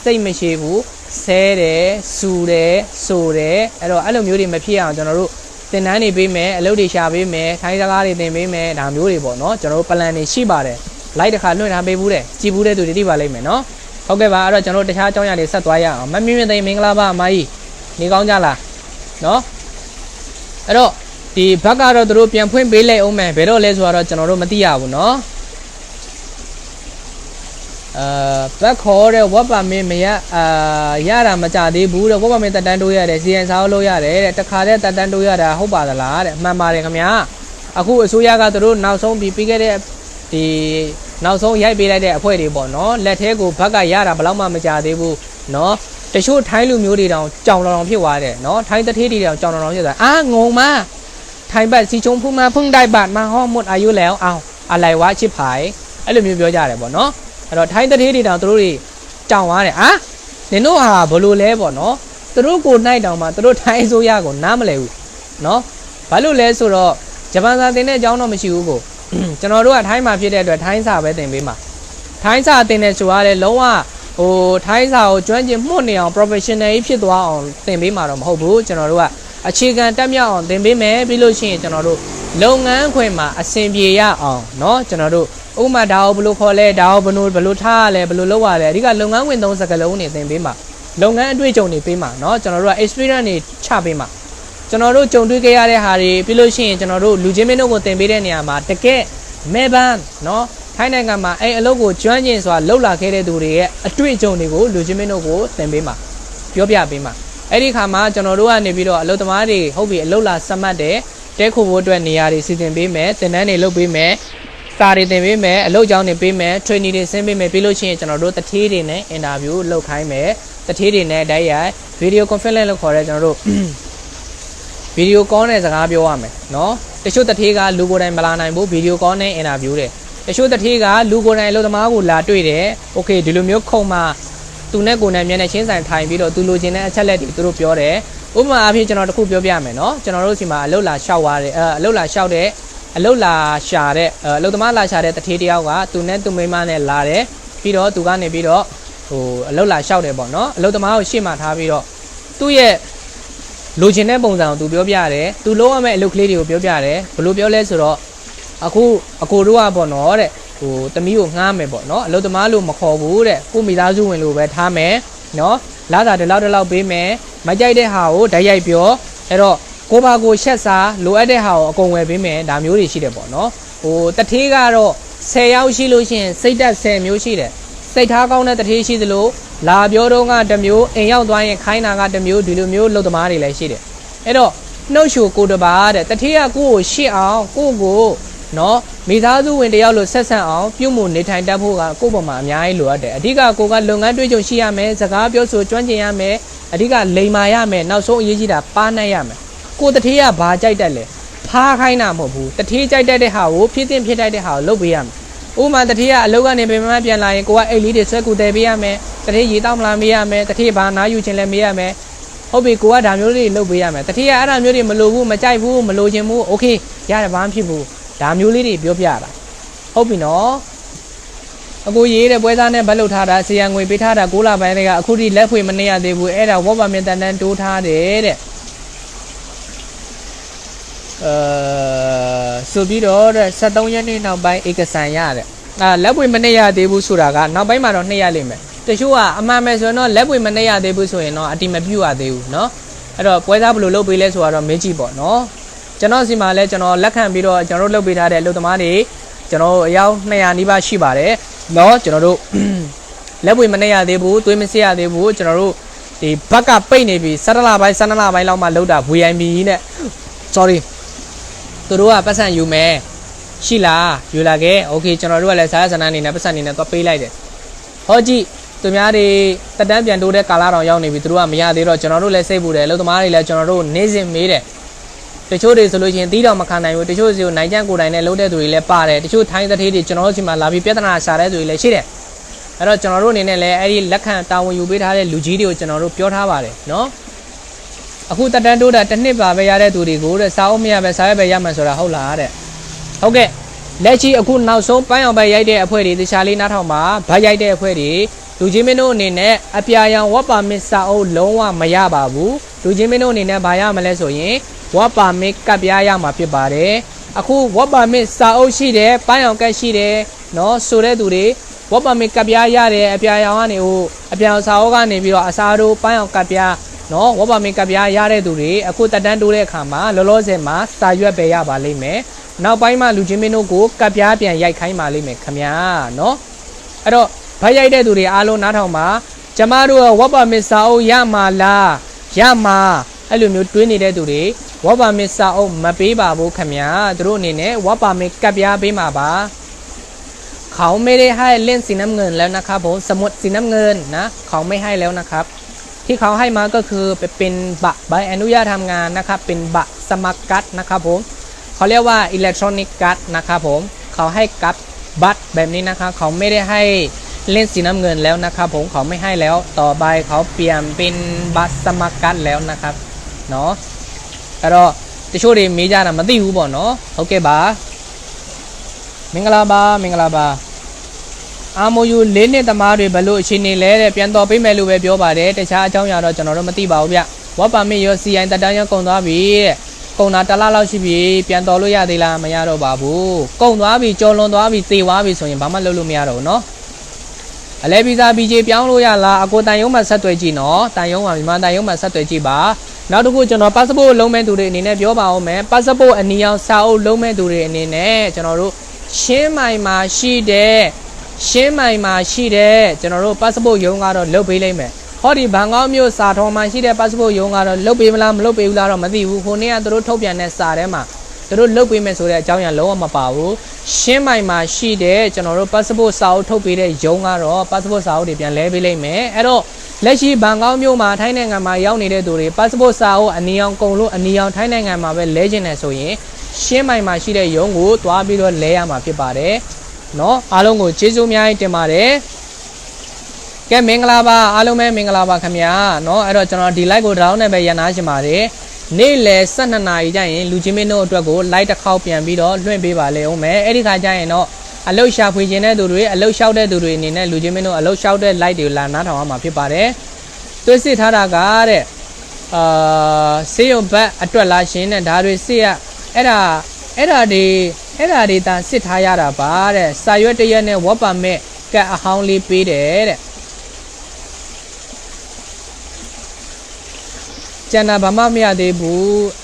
စိတ်မရှိဘူးဆဲတယ်စူတယ်ဆိုတယ်အဲ့တော့အဲ့လိုမျိုးတွေမဖြစ်အောင်ကျွန်တော်တို့သင်တန်းတွေပေးမယ်အလုပ်တွေရှာပေးမယ်ထိုင်းစကားတွေသင်ပေးမယ်ဒါမျိုးတွေပေါ့နော်ကျွန်တော်တို့ plan တွေရှိပါတယ်လိုက်တစ်ခါလွှင့်ထားပေးဘူးတဲ့ကြည်ဘူးတဲ့သူတွေသိပါလိမ့်မယ်နော်ဟုတ်ကဲ့ပါအဲ့တော့ကျွန်တော်တို့တခြားအကြောင်းအရာတွေဆက်သွားရအောင်မမြင့်မြင့်သိမင်္ဂလာပါအမကြီးနေကောင်းကြလားနော်အဲ့တော့ဒီဘက်ကတော့သူတို့ပြန်ဖွင့်ပေးလိုက်အောင်မယ်ဘယ်တော့လဲဆိုတော့ကျွန်တော်တို့မသိရဘူးเนาะဘက်ခေါ်တဲ့ဝက်ပါမင်းမရရတာမကြသေးဘူးတဲ့ဝက်ပါမင်းတက်တန်းတိုးရတယ်စီအန်စားလို့ရတယ်တဲ့တခါတည်းတက်တန်းတိုးရတာဟုတ်ပါသလားတဲ့မှန်ပါတယ်ခင်ဗျာအခုအစိုးရကသူတို့နောက်ဆုံးပြီးခဲ့တဲ့ဒီနောက်ဆုံးရိုက်ပေးလိုက်တဲ့အဖွဲ့တွေပေါ့เนาะလက်ထဲကိုဘက်ကရတာဘယ်တော့မှမကြသေးဘူးเนาะတချို့ထိုင်းလူမျိုးတွေတောင်ကြောင်လောင်ဖြစ်သွားတယ်เนาะထိုင်းတထေးတွေတောင်ကြောင်လောင်ဖြစ်သွားငုံမထိုင်ဘတ်စီချုံဖူးမှာဖုန်တိုက်ဘတ်မှာဟောหมดอายุแล้วเอาอะไรวะชิบหายအဲ့လိုမျိုးပြောကြတယ်ပေါ့เนาะအဲ့တော့ထိုင်းတထေးတွေတောင်သူတို့တွေကြောင်သွားတယ်နင်တို့ဟာဘလို့လဲပေါ့เนาะသူတို့ကိုနိုင်တောင်မှသူတို့ထိုင်းအစိုးရကိုနားမလဲဘူးเนาะဘာလို့လဲဆိုတော့ဂျပန်စာသင်တဲ့အကြောင်းတော့မရှိဘူးကိုကျွန်တော်တို့ကထိုင်းမှာဖြစ်တဲ့အတွက်ထိုင်းစာပဲသင်ပေးမှာထိုင်းစာသင်တဲ့ဆိုရတယ်လုံးဝဟ ထိုင်းစာကိုကျွမ်းကျင်မှုနေအောင် professional ဖြစ်သွားအောင်သင်ပေးမှာတော့မဟုတ်ဘူးကျွန်တော်တို့ကအခြေခံတက်မြောက်အောင်သင်ပေးမယ်ပြီးလို့ရှိရင်ကျွန်တော်တို့လုပ်ငန်းခွင်မှာအဆင်ပြေရအောင်เนาะကျွန်တော်တို့ဥပမာဒါကိုဘယ်လိုခေါ်လဲဒါကိုဘယ်လိုထားရလဲဘယ်လိုလုပ်ရလဲအဓိကလုပ်ငန်းခွင်သုံးစကားလုံးတွေသင်ပေးမှာလုပ်ငန်းအတွေ့အကြုံတွေပေးမှာเนาะကျွန်တော်တို့က experience တွေချပေးမှာကျွန်တော်တို့ကြုံတွေ့ခဲ့ရတဲ့ဟာတွေပြီးလို့ရှိရင်ကျွန်တော်တို့လူချင်းမင်းတို့ကိုသင်ပေးတဲ့နေရာမှာတကယ်မဲဘန်းเนาะထိုင်းနိုင်ငံမှာအဲ့အလုပ်ကိုကျွမ်းကျင်စွာလှုပ်လာခဲ့တဲ့သူတွေရဲ့အတွေ့အကြုံတွေကိုလူချင်းမင်းတို့ကိုသင်ပေးမှာပြောပြပေးမှာအဲ့ဒီခါမှာကျွန်တော်တို့ကနေပြီးတော့အလုပ်သမားတွေဟုတ်ပြီအလုပ်လာစမှတ်တယ်တဲခိုဖို့အတွက်နေရာတွေစီစဉ်ပေးမယ်သင်တန်းတွေလုပ်ပေးမယ်စာတွေသင်ပေးမယ်အလုပ်ကြောင်းတွေပေးမယ် training တွေဆင်းပေးမယ်ပြီးလို့ရှိရင်ကျွန်တော်တို့တထေးတွေနဲ့ interview လုပ်ခိုင်းမယ်တထေးတွေနဲ့တိုက်ရိုက် video conference လို့ခေါ်တဲ့ကျွန်တော်တို့ video call နဲ့စကားပြောရမယ်เนาะတချို့တထေးကလူကိုယ်တိုင်မလာနိုင်ဘူး video call နဲ့ interview တယ်တချို့တထေးကလူကိုယ်တိုင်အလုပ်သမားကိုလာတွေ့တယ် okay ဒီလိုမျိုးခုံမှာသူနဲ့ကိုယ်နဲ့မျက်နှာချင်းဆိုင်ထိုင်ပြီးတော့သူလိုချင်တဲ့အချက်လက်တွေသူတို့ပြောတယ်ဥပမာအဖြစ်ကျွန်တော်တခုပြောပြမယ်เนาะကျွန်တော်တို့စီမှာအလုပ်လာလျှောက်သွားတယ်အလုပ်လာလျှောက်တဲ့အလုပ်လာရှာတဲ့အလုပ်သမားလာရှာတဲ့တထေးတယောက်ကသူနဲ့သူမိန်းမနဲ့လာတယ်ပြီးတော့သူကနေပြီးတော့အလုပ်လာလျှောက်တယ်ပေါ့เนาะအလုပ်သမားကိုရှေ့မှာထားပြီးတော့သူ့ရဲ့လိုချင်တဲ့ပုံစံကိုသူပြောပြတယ်သူလုံးဝမဲ့အလုပ်ကလေးတွေကိုပြောပြတယ်ဘယ်လိုပြောလဲဆိုတော့အခုအကိုတို့ကပေါ့နော်တဲ့သမီးကိုငှားမယ်ပေါ့နော်အလုပ်သမားလို့မခေါ်ဘူးတဲ့ကိုမိသားစုဝင်လို့ပဲထားမယ်နော်လာတာဒီလောက်ပေးမယ်မကြိုက်တဲ့ဟာကိုဓာတ်ရိုက်ပြောအဲ့တော့ကိုပါကိုရှက်စားလိုအပ်တဲ့ဟာကိုအကုန်ဝယ်ပေးမယ်ဒါမျိုးတွေရှိတယ်ပေါ့နော်တထေးကတော့10ယောက်ရှိလို့ရှိရင်စိတ်တက်10မျိုးရှိတယ်စိတ်ထားကောင်းတဲ့တထေးရှိသလိုလာပြောတော့ကတစ်မျိုးအိမ်ရောက်သွားရင်ခိုင်းတာကတစ်မျိုးဒီလိုမျိုးလုပ်သမားတွေလည်းရှိတယ်အဲ့တော့နှုတ်ရှိုကိုတပါတဲ့တထေးကကိုကိုရှစ်အောင်ကိုနော်မိသားစုဝင်တယောက်လို့ဆက်ဆံအောင်ပြုမှုနေထိုင်တတ်ဖို့ကကိုယ့်ပေါ်မှာအများကြီးလိုအပ်တယ်အဓိကကိုကလုပ်ငန်းတွေ့ကြုံရှိရမယ်စကားပြောဆိုကျွမ်းကျင်ရမယ်အဓိကလိမ်မာရမယ်နောက်ဆုံးအရေးကြီးတာပါနိုင်ရမယ်ကိုတထေးကဘာကြိုက်တတ်လဲဖားခိုင်းတာမဟုတ်ဘူးတထေးကြိုက်တတ်တဲ့ဟာကိုဖြစ်တတ်တဲ့ဟာကိုလုပ်ပေးရမယ်ဥပမာတထေးကအလုပ်ကနေပြန်ပြန်လာရင်ကိုကအိတ်လေးတွေဆွဲကူတယ်ပေးရမယ်တထေးရေတောက်မလားမေးရမယ်တထေးဘာနားယူခြင်းလဲမေးရမယ်ဟုတ်ပြီကိုကဒါမျိုးတွေလုပ်ပေးရမယ်တထေးကအဲ့ဒါမျိုးတွေမလိုဘူးမကြိုက်ဘူးမလိုချင်ဘူးโอเคရတယ်ဘာမှဖြစ်ဘူးဒါမျိုးလေးတွေပြောပြတာဟုတ်ပြီနော်အကိုရေးတဲ့ပွဲစားနဲ့ဗတ်လုပ်ထားတာဆရာငွေပေးထားတာ6လပိုင်းတွေကအခုထိလက်ဖွေမနေရသေးဘူးအဲ့ဒါဝေါ်ပါမင်တန်တန်တိုးထားတယ်တဲ့ဆိုပြီးတော့73ရက်နေ့နောက်ပိုင်းဧကဆန်ရတဲ့လက်ပွေမနေရသေးဘူးဆိုတာကနောက်ပိုင်းမှာတော့နှိပ်ရလိမ့်မယ်တချို့ကအမှန်ပဲဆိုရင်တော့လက်ပွေမနေရသေးဘူးဆိုရင်တော့အတိမပြုတ်ရသေးဘူးเนาะအဲ့တော့ပွဲစားဘယ်လိုလုပ်ပေးလဲဆိုတော့မေးကြည့်ပေါ့เนาะကျွန်တော်စီမှာလဲကျွန်တော်လက်ခံပြီးတော့ကျွန်တော်တို့လုပ်ပေးထားတဲ့အလုပ်သမားတွေကျွန်တော်အယောက်200နီးပါးရှိပါတယ်เนาะကျွန်တော်တို့လက်ပွေမနေရသေးဘူးသွေးမစစ်ရသေးဘူးကျွန်တော်တို့ဒီဘက်ကပိတ်နေပြီ17လပိုင်း12လပိုင်းလောက်မှလောက်တာ VIP နဲ့ sorry သူတို့ကပတ်စံယူမယ်ရှိလားယူလာခဲ့โอเคကျွန်တော်တို့ကလည်းစားရစနန်းအနေနဲ့ပတ်စံအနေနဲ့သွားပေးလိုက်တယ်ဟောကြည့်သူများတွေတက်တန်းပြန်တိုးတဲ့ကာလတောင်ရောက်နေပြီသူတို့ကမရသေးတော့ကျွန်တော်တို့လည်းစိတ်ပူတယ်အလုပ်သမားတွေလည်းကျွန်တော်တို့နေစဉ်မေးတယ်တချို့တွေဆိုလို့ချင်းတီးတော်မခံနိုင်ဘူးတချို့စီကိုနိုင်ကြကိုယ်တိုင်နဲ့လုံးတဲ့သူတွေလည်းပါတယ်တချို့ထိုင်းသတင်းတွေကျွန်တော်တို့စီမှာလာပြီးပြဿနာရှာတဲ့သူတွေလည်းရှိတယ်အဲ့တော့ကျွန်တော်တို့အနေနဲ့လည်းအဲ့ဒီလက်ခံတာဝန်ယူပေးထားတဲ့လူကြီးတွေကိုကျွန်တော်တို့ပြောထားပါတယ်နော်အခုတက်တန်းတိုးတာတစ်နှစ်ပါပဲရတဲ့သူတွေကိုတဲ့စားအောင်မရပဲစားရပဲရမှန်ဆိုတာဟုတ်လားတဲ့ဟုတ်ကဲ့လက်ရှိအခုနောက်ဆုံးပန်းအောင်ပဲရိုက်တဲ့အဖွဲ့တွေတခြားလေးနားထောင်ပါဗတ်ရိုက်တဲ့အဖွဲ့တွေလူချင်းမင်းတို့အနေနဲ့အပြာရောင်ဝတ်ပါမစ်စာအုပ်လုံးဝမရပါဘူးလူချင်းမင်းတို့အနေနဲ့ဘာရမလဲဆိုရင်ဝတ်ပါမစ်ကပ်ပြားရမှာဖြစ်ပါတယ်အခုဝတ်ပါမစ်စာအုပ်ရှိတယ်ပန်းအောင်ကတ်ရှိတယ်နော်ဆိုတဲ့သူတွေဝတ်ပါမစ်ကပ်ပြားရတယ်အပြာရောင်ကနေဟိုအပြာစာအုပ်ကနေပြီးတော့အစားတို့ပန်းအောင်ကပ်ပြားနော်ဝတ်ပါမစ်ကပ်ပြားရတဲ့သူတွေအခုတက်တန်းတိုးတဲ့အခါမှာလောလောဆယ်မှာစာရွက်ပဲရပါလိမ့်မယ်နောက်ပိုင်းမှာလူချင်းမင်းတို့ကိုကပ်ပြားပြန်ရိုက်ခိုင်းပါလိမ့်မယ်ခင်ဗျာနော်အဲ့တော့ဗတ်ရိုက်တဲ့သူတွေအားလုံးနားထောင်ပါကျမတို့ဝတ်ပါမစ်စာအုပ်ရမှာလားရမှာအဲ့လိုမျိုးတွေးနေတဲ့သူတွေဝတ်ပါမစ်စာအုပ်မပေးပါဘူးခင်ဗျာသူတို့အနေနဲ့ဝတ်ပါမစ်ကပ်ပြားပေးမှာပါเขาไม่ได้ให้เล่นสีน้ำเงินแล้วนะครับผมสมุดสีน้ำเงินนะเขาไม่ให้แล้วนะครับที่เขาให้มาก็คือเป็นใบอนุญาตทำงานนะครับเป็นบัตรสมัครการ์ดนะครับผมเขาเรียกว่าอิเล็กทรอนิกส์การ์ดนะครับผมเขาให้การ์ดบัตรแบบนี้นะครับเขาไม่ได้ให้เล่นสีน้ำเงินแล้วนะครับผมเขาไม่ให้แล้วต่อไปเขาเปลี่ยนเป็นบัตรสมัครการ์ดแล้วนะครับเนาะအဲ့တော့တချို့တွေမေးကြတာမသိဘူးပေါ့နော်ဟုတ်ကဲ့ပါမင်္ဂလာပါမင်္ဂလာပါ အာမိုယူ၄နှစ်သမားတွေဘလို့အချိန်နေလဲတဲ့ပြန်တော်ပေးမယ်လို့ပဲပြောပါတယ်တခြားအကြောင်းအရာတော့ကျွန်တော်တို့မသိပါဘူးဗျဝတ်ပါမစ်ရော CI တက်တန်းရောကုန်သွားပြီတဲ့ကုန်တာတစ်လလောက်ရှိပြီပြန်တော်လို့ရသေးလားမရတော့ပါဘူးကုန်သွားပြီကြော်လွန်သွားပြီသေသွားပြီဆိုရင်ဘာမှလုပ်လို့မရတော့ဘူးเนาะအလဲဗီဇာ BJ ပြောင်းလို့ရလားအကိုတန်ယုံမှာဆက်သွယ်ကြည့်နော်တန်ယုံမှာမြန်မာတန်ယုံမှာဆက်သွယ်ကြည့်ပါနောက်တစ်ခုကျွန်တော် passport လုံးမဲ့သူတွေအနေနဲ့ပြောပါအောင်မယ် passport အနီအောင်စာအုပ်လုံးမဲ့သူတွေအနေနဲ့ကျွန်တော်တို့ရှင်းမိုင်မှာရှိတဲ့ကျွန်တော်တို့ passport ရုံးကတော့လုပ်ပေးလိုက်မယ်ဟောဒီဘန်ကောက်မြို့စာထောမှာရှိတဲ့ passport ရုံးကတော့လုပ်ပေးမလားမလုပ်ပေးဘူးလားတော့မသိဘူးခုနေ့ကသူတို့ထုတ်ပြန်တဲ့စာထဲမှာသူတို့လုပ်ပေးမယ်ဆိုတဲ့အကြောင်းအရာလုံးဝမပါဘူးရှင်းမိုင်မှာရှိတဲ့ကျွန်တော်တို့ passport စာအုပ်ထုတ်ပေးတဲ့ရုံးကတော့ passport စာအုပ်တွေပြန်လဲပေးလိုက်မယ်အဲ့တော့လက်ရှိဘန်ကောက်မြို့မှာထိုင်းနိုင်ငံမှာရောက်နေတဲ့သူတွေ passport စာအုပ်အနီအောင်ကုန်လို့အနီအောင်ထိုင်းနိုင်ငံမှာပဲလဲကျင်တယ်ဆိုရင်ရှင်းမိုင်မှာရှိတဲ့ရုံးကိုတွားပြီးတော့လဲရမှာဖြစ်ပါတယ်เนาะအားလုံးကိုကျေးဇူးအများကြီးတင်ပါတယ်ကဲမင်္ဂလာပါအားလုံးပဲမင်္ဂလာပါခင်ဗျာเนาะအဲ့တော့ကျွန်တော်ဒီ live ကို down နဲ့ပဲရနာချင်ပါတယ်နေ့လယ်12နာရီကျရင်လူချင်းမင်းတို့အတွက်ကို live တစ်ခေါက်ပြန်ပြီးတော့လွှင့်ပေးပါလေဦးမယ်အဲ့ဒီခါကျရင်တော့အလုတ်ရှာဖွေခြင်းတဲ့သူတွေအလုတ်လျှောက်တဲ့သူတွေအနေနဲ့လူချင်းမင်းတို့အလုတ်လျှောက်တဲ့ live တွေကိုလာနားထောင်ရမှာဖြစ်ပါတယ်သွေးစစ်ထားတာကတဲ့ဆေးရုံဘက်အတွက်လာရှင်တဲ့ဒါတွေစစ်ရအဲ့ဒါတွေတာစစ်ထားရတာပါတဲ့စာရွက်တရက်နဲ့ဝတ်ပါမဲ့ကတ်အဟောင်းလေးပေးတယ်တဲ့ကျန်တာဘာမှမရသေးဘူး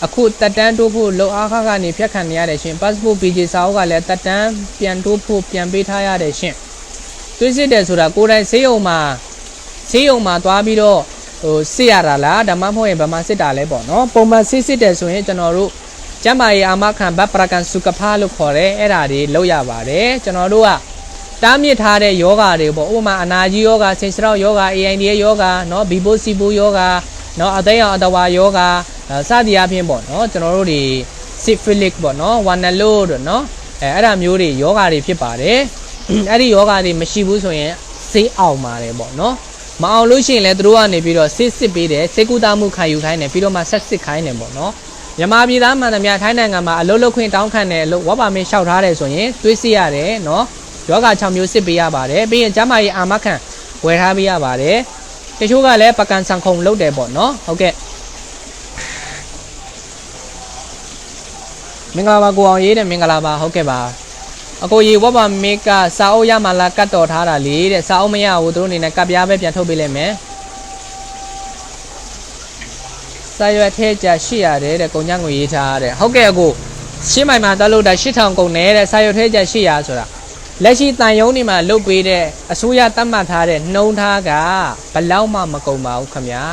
အခုတက်တန်းတိုးဖို့လုံအားခကနေဖြတ်ခံနေရတယ်ရှင် passport BJ စာအုပ်ကလည်းတက်တန်းပြန်တိုးဖို့ပြန်ပေးထားရတယ်ရှင်သွေးစစ်တယ်ဆိုတာကိုယ်တိုင်ဆေးရုံမှာသွားပြီးတော့စစ်ရတာလားဒါမှမဟုတ်ရင်ဘာမှစစ်တာလဲပေါ့နော်ပုံမှန်စစ်တယ်ဆိုရင်ကျွန်တော်တို့ကျမ်းမာရေးအာမခံဘတ်ပရကန်စုကဖာလို့ခေါ်တယ်အဲ့ဒါတွေလုပ်ရပါတယ်ကျွန်တော်တို့ကတားမြစ်ထားတဲ့ယောဂါတွေပေါ့ဥပမာအနာကြီးယောဂါဆင်စရောက်ယောဂါ AIDA ယောဂါเนาะဘီဘိုစီဘိုယောဂါเนาะအသိအောင်အတဝါယောဂါစသည်အပြင်ပေါ့เนาะကျွန်တော်တို့တွေ syphilis ပေါ့เนาะဝါနလိုတို့เนาะအဲ့ဒါမျိုးတွေယောဂါတွေဖြစ်ပါတယ်အဲ့ဒီယောဂါတွေမရှိဘူးဆိုရင်ဆေးအောင်ပါတယ်ပေါ့เนาะမအောင်လို့ရှိရင်လည်းသူတို့ကနေပြီးတော့စစ်ပေးတယ်စေကူတာမှုခံယူခိုင်းတယ်ပြီးတော့မှဆက်စစ်ခိုင်းတယ်ပေါ့เนาะမြန်မာပြည်သားမှန်သမျှထိုင်းနိုင်ငံမှာအလုပ်လုပ်ခွင့်တောင်းခံတယ်လို့ဝါပါမင်းလျှောက်ထားတယ်ဆိုရင်သွေးစစ်ရတယ်เนาะယောဂ6မျိုးစစ်ပေးရပါတယ်ပြီးရင်ကျန်းမာရေးအာမခံဝယ်ထားပေးရပါတယ်တချို့ကလည်းပကံဆန်ခုံလုပ်တယ်ပေါ့เนาะဟုတ်ကဲ့မင်္ဂလာပါကိုအောင်ရေးတယ်မင်္ဂလာပါဟုတ်ကဲ့ပါအကိုကြီးဝါပါမင်းကစာအုပ်ရမှာလားကတ်တော်ထားတာလေတဲ့စာအုပ်မရဘူးသူတို့အနေနဲ့ကပ်ပြားပဲပြန်ထုတ်ပေးလိုက်မယ်စာရွက်ထဲကြရှိရတယ်တဲ့ကုန်ကြငွေရေးထားတဲ့ဟုတ်ကဲ့အကိုရှင်းမိုင်မှာတက်လို့တာ8000ကုန်နေတဲ့စာရွက်ထဲကြရှိရဆိုတာလက်ရှိတန်ယုံနေမှာလုတ်ပေးတဲ့အစိုးရတတ်မှတ်ထားတဲ့နှုံထားကဘလောက်မှမကုန်ပါဘူးခင်ဗျာ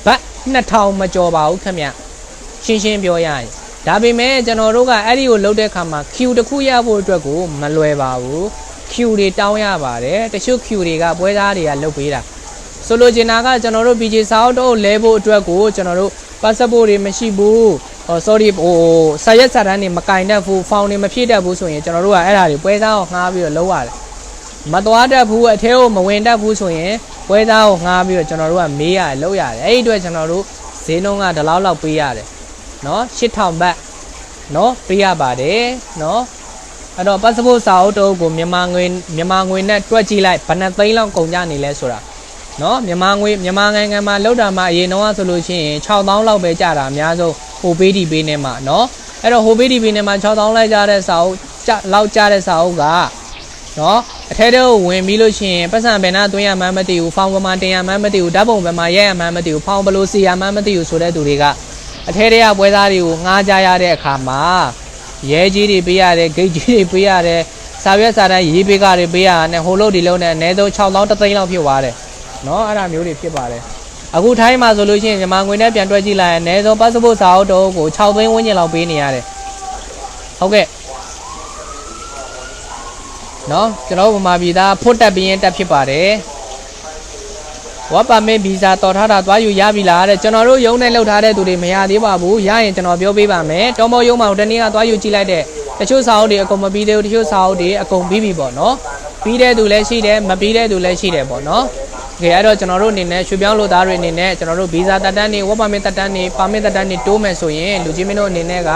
ဘတ်2000မကျော်ပါဘူးခင်ဗျာရှင်းပြောရရင်ဒါပေမဲ့ကျွန်တော်တို့ကအဲ့ဒီကိုလုတ်တဲ့အခါမှာ Q တစ်ခုရဖို့အတွက်ကိုမလွယ်ပါဘူး Q တွေတောင်းရပါတယ်တချို့ Q တွေကပွဲသားတွေကလုတ်ပေးတာဆိုလိုချင်တာကကျွန်တော်တို့ BJ စာအုပ်တော့လဲဖို့အတွက်ကိုကျွန်တော်တို့ passport တွေမရှိဘူးsorry စာရက်စာတမ်းတွေမကင်တတ်ဘူးဖောင်တွေမဖြည့်တတ်ဘူးဆိုရင်ကျွန်တော်တို့ကအဲ့ဒါတွေပွဲသားကိုငှားပြီးတော့လုပ်ရတယ်မသွားတတ်ဘူးအထဲကိုမဝင်တတ်ဘူးဆိုရင်ပွဲသားကိုငှားပြီးတော့ကျွန်တော်တို့ကမေးရတယ်လုပ်ရတယ်အဲ့ဒီအတွက်ကျွန်တော်တို့ဈေးနှုန်းကဒီလောက်ပေးရတယ်နော်8000ဘတ်နော်ပေးရပါတယ်နော်အဲ့တော့ passport စာအုပ်တော့ကိုမြန်မာငွေနဲ့တွက်ကြည့်လိုက်ဘယ်နှသိန်းလောက်ကုန်ကြနေလဲဆိုတာနော်မြန်မာနိုင်ငံမှာလောက်တာမှအရင်တော့ဆိုလို့ရှိရင်6000လောက်ပဲကြတာအများဆုံးဟိုပေးဒီပေးနေမှာနော်အဲ့တော့ဟိုပေးဒီပေးနေမှာ6000လိုက်ကြတဲ့စာအုပ်လောက်ကြတဲ့စာအုပ်ကနော်အထဲထဲကိုဝင်ပြီးလို့ရှိရင်ပတ်စံဘယ်နှသွင်းရမှန်းမသိဘူးဖောင်ကမှတင်ရမှန်းမသိဘူးဓာတ်ပုံဘယ်မှာရဲရမှန်းမသိဘူးဖောင်ဘလို့စီရမှန်းမသိဘူးဆိုတဲ့သူတွေကအထဲထဲကပွဲသားတွေကိုငှားကြရတဲ့အခါမှာရဲကြီးတွေပေးရတယ်ဂိတ်ကြီးတွေပေးရတယ်စာရွက်စာတမ်းရေးပေးကတွေပေးရတယ်ဟိုလို့ဒီလုံးနဲ့အနည်းဆုံး6000 3သိန်းလောက်ဖြစ်သွားတယ်နော်အဲ့ဒါမျိုးတွေဖြစ်ပါတယ်အခုထိုင်းမှာဆိုလို့ရှိရင်မြန်မာငွေနဲ့ပြန်တွက်ကြည့်လိုက်ရင်အနည်းဆုံး passport စာအုပ်တော့ကို6သိန်းဝန်းကျင်လောက်ပေးနေရတယ်ဟုတ်ကဲ့နော်ကျွန်တော်ဗမာပြည်သားဖွတ်တက်ပြင်းတက်ဖြစ်ပါတယ်ဝါပါမင်းဗီဇာတော်ထားတာသွားယူရပြီလားတဲ့ကျွန်တော်တို့ရုံးနဲ့လှုပ်ထားတဲ့သူတွေမရသေးပါဘူးရရင်ကျွန်တော်ပြောပေးပါမယ်တော်မောရုံးမှာတနေ့ကသွားယူကြည့်လိုက်တဲ့တချို့စာအုပ်တွေအကုန်မပြီးသေးဘူးတချို့စာအုပ်တွေအကုန်ပြီးပြီပေါ့နော်ပြီးတဲ့သူလည်းရှိတယ်မပြီးတဲ့သူလည်းရှိတယ်ပေါ့နော်ကဲအဲ့တော့ကျွန်တော်တို့အနေနဲ့ရွှေပြောင်းလို့သားတွေအနေနဲ့ကျွန်တော်တို့ဗီဇာတက်တန်းတွေဝါပါမင်းတက်တန်းတွေပါမစ်တက်တန်းတွေတိုးမယ်ဆိုရင်လူချင်းမင်းတို့အနေနဲ့က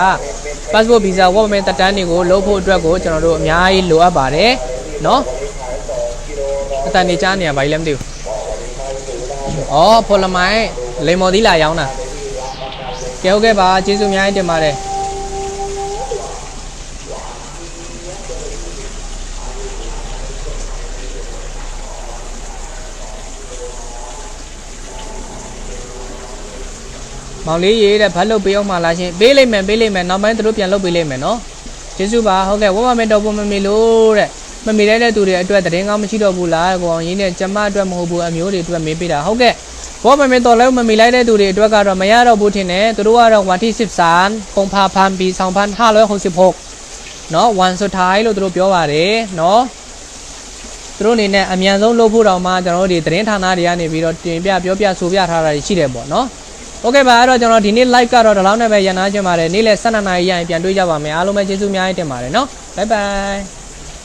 passport ဗီဇာဝါပါမင်းတက်တန်းတွေကိုလုပ်ဖို့အတွက်ကိုကျွန်တော်တို့အများကြီးလိုအပ်ပါတယ်နော် တန်နေကြားနေရဘာလဲမသိဘူးဩဖော်လမိုင်းလိမ္မော်သီးလာရောင်းတာကဲဟုတ်ကဲ့ပါကျေးဇူးအများကြီးတင်ပါတယ်မောင်လေးရေးတဲ့ဘတ်လုပ်ပေးအောင်မလားရှင်ပေးလိုက်မယ်နောက်ပိုင်းသူတို့ပြန်လုပ်ပေးလိုက်မယ်နော်ကျေးဇူးပါဟုတ်ကဲ့ဝမမေတော့မမေလို့တဲ့မမေတဲ့သူတွေအတွက်တရင်ကောင်းမရှိတော့ဘူးလားကိုအောင်ရင်းနဲ့ကျမအတွက်မဟုတ်ဘူးအမျိုးတွေအတွက်မေးပေးတာဟုတ်ကဲ့ဘောမမေတော့လည်းမမေလိုက်တဲ့သူတွေအတွက်ကတော့မရတော့ဘူးထင်တယ်သူတို့ကတော့วันที่13กุมภาพันธ์ปี2566เนาะวันสุดท้ายလို့သူတို့ပြောပါတယ်เนาะသူတို့အနေနဲ့အမြန်ဆုံးလုပ်ဖို့တောင်မှကျွန်တော်တို့ဒီသတင်းဌာနတွေကနေပြီးတော့တင်ပြပြောပြဆိုပြထားတာရှိတယ်ပေါ့เนาะโอเคပါအဲ့တော့ကျွန်တော်ဒီနေ့ live ကတော့ဒီလောက်နဲ့ပဲရန်နာချင်ပါတယ်နေ့လယ်12:00နာရီရရင်ပြန်တွေ့ကြပါမယ်အားလုံးပဲကျေးဇူးအများကြီးတင်ပါတယ်เนาะ bye bye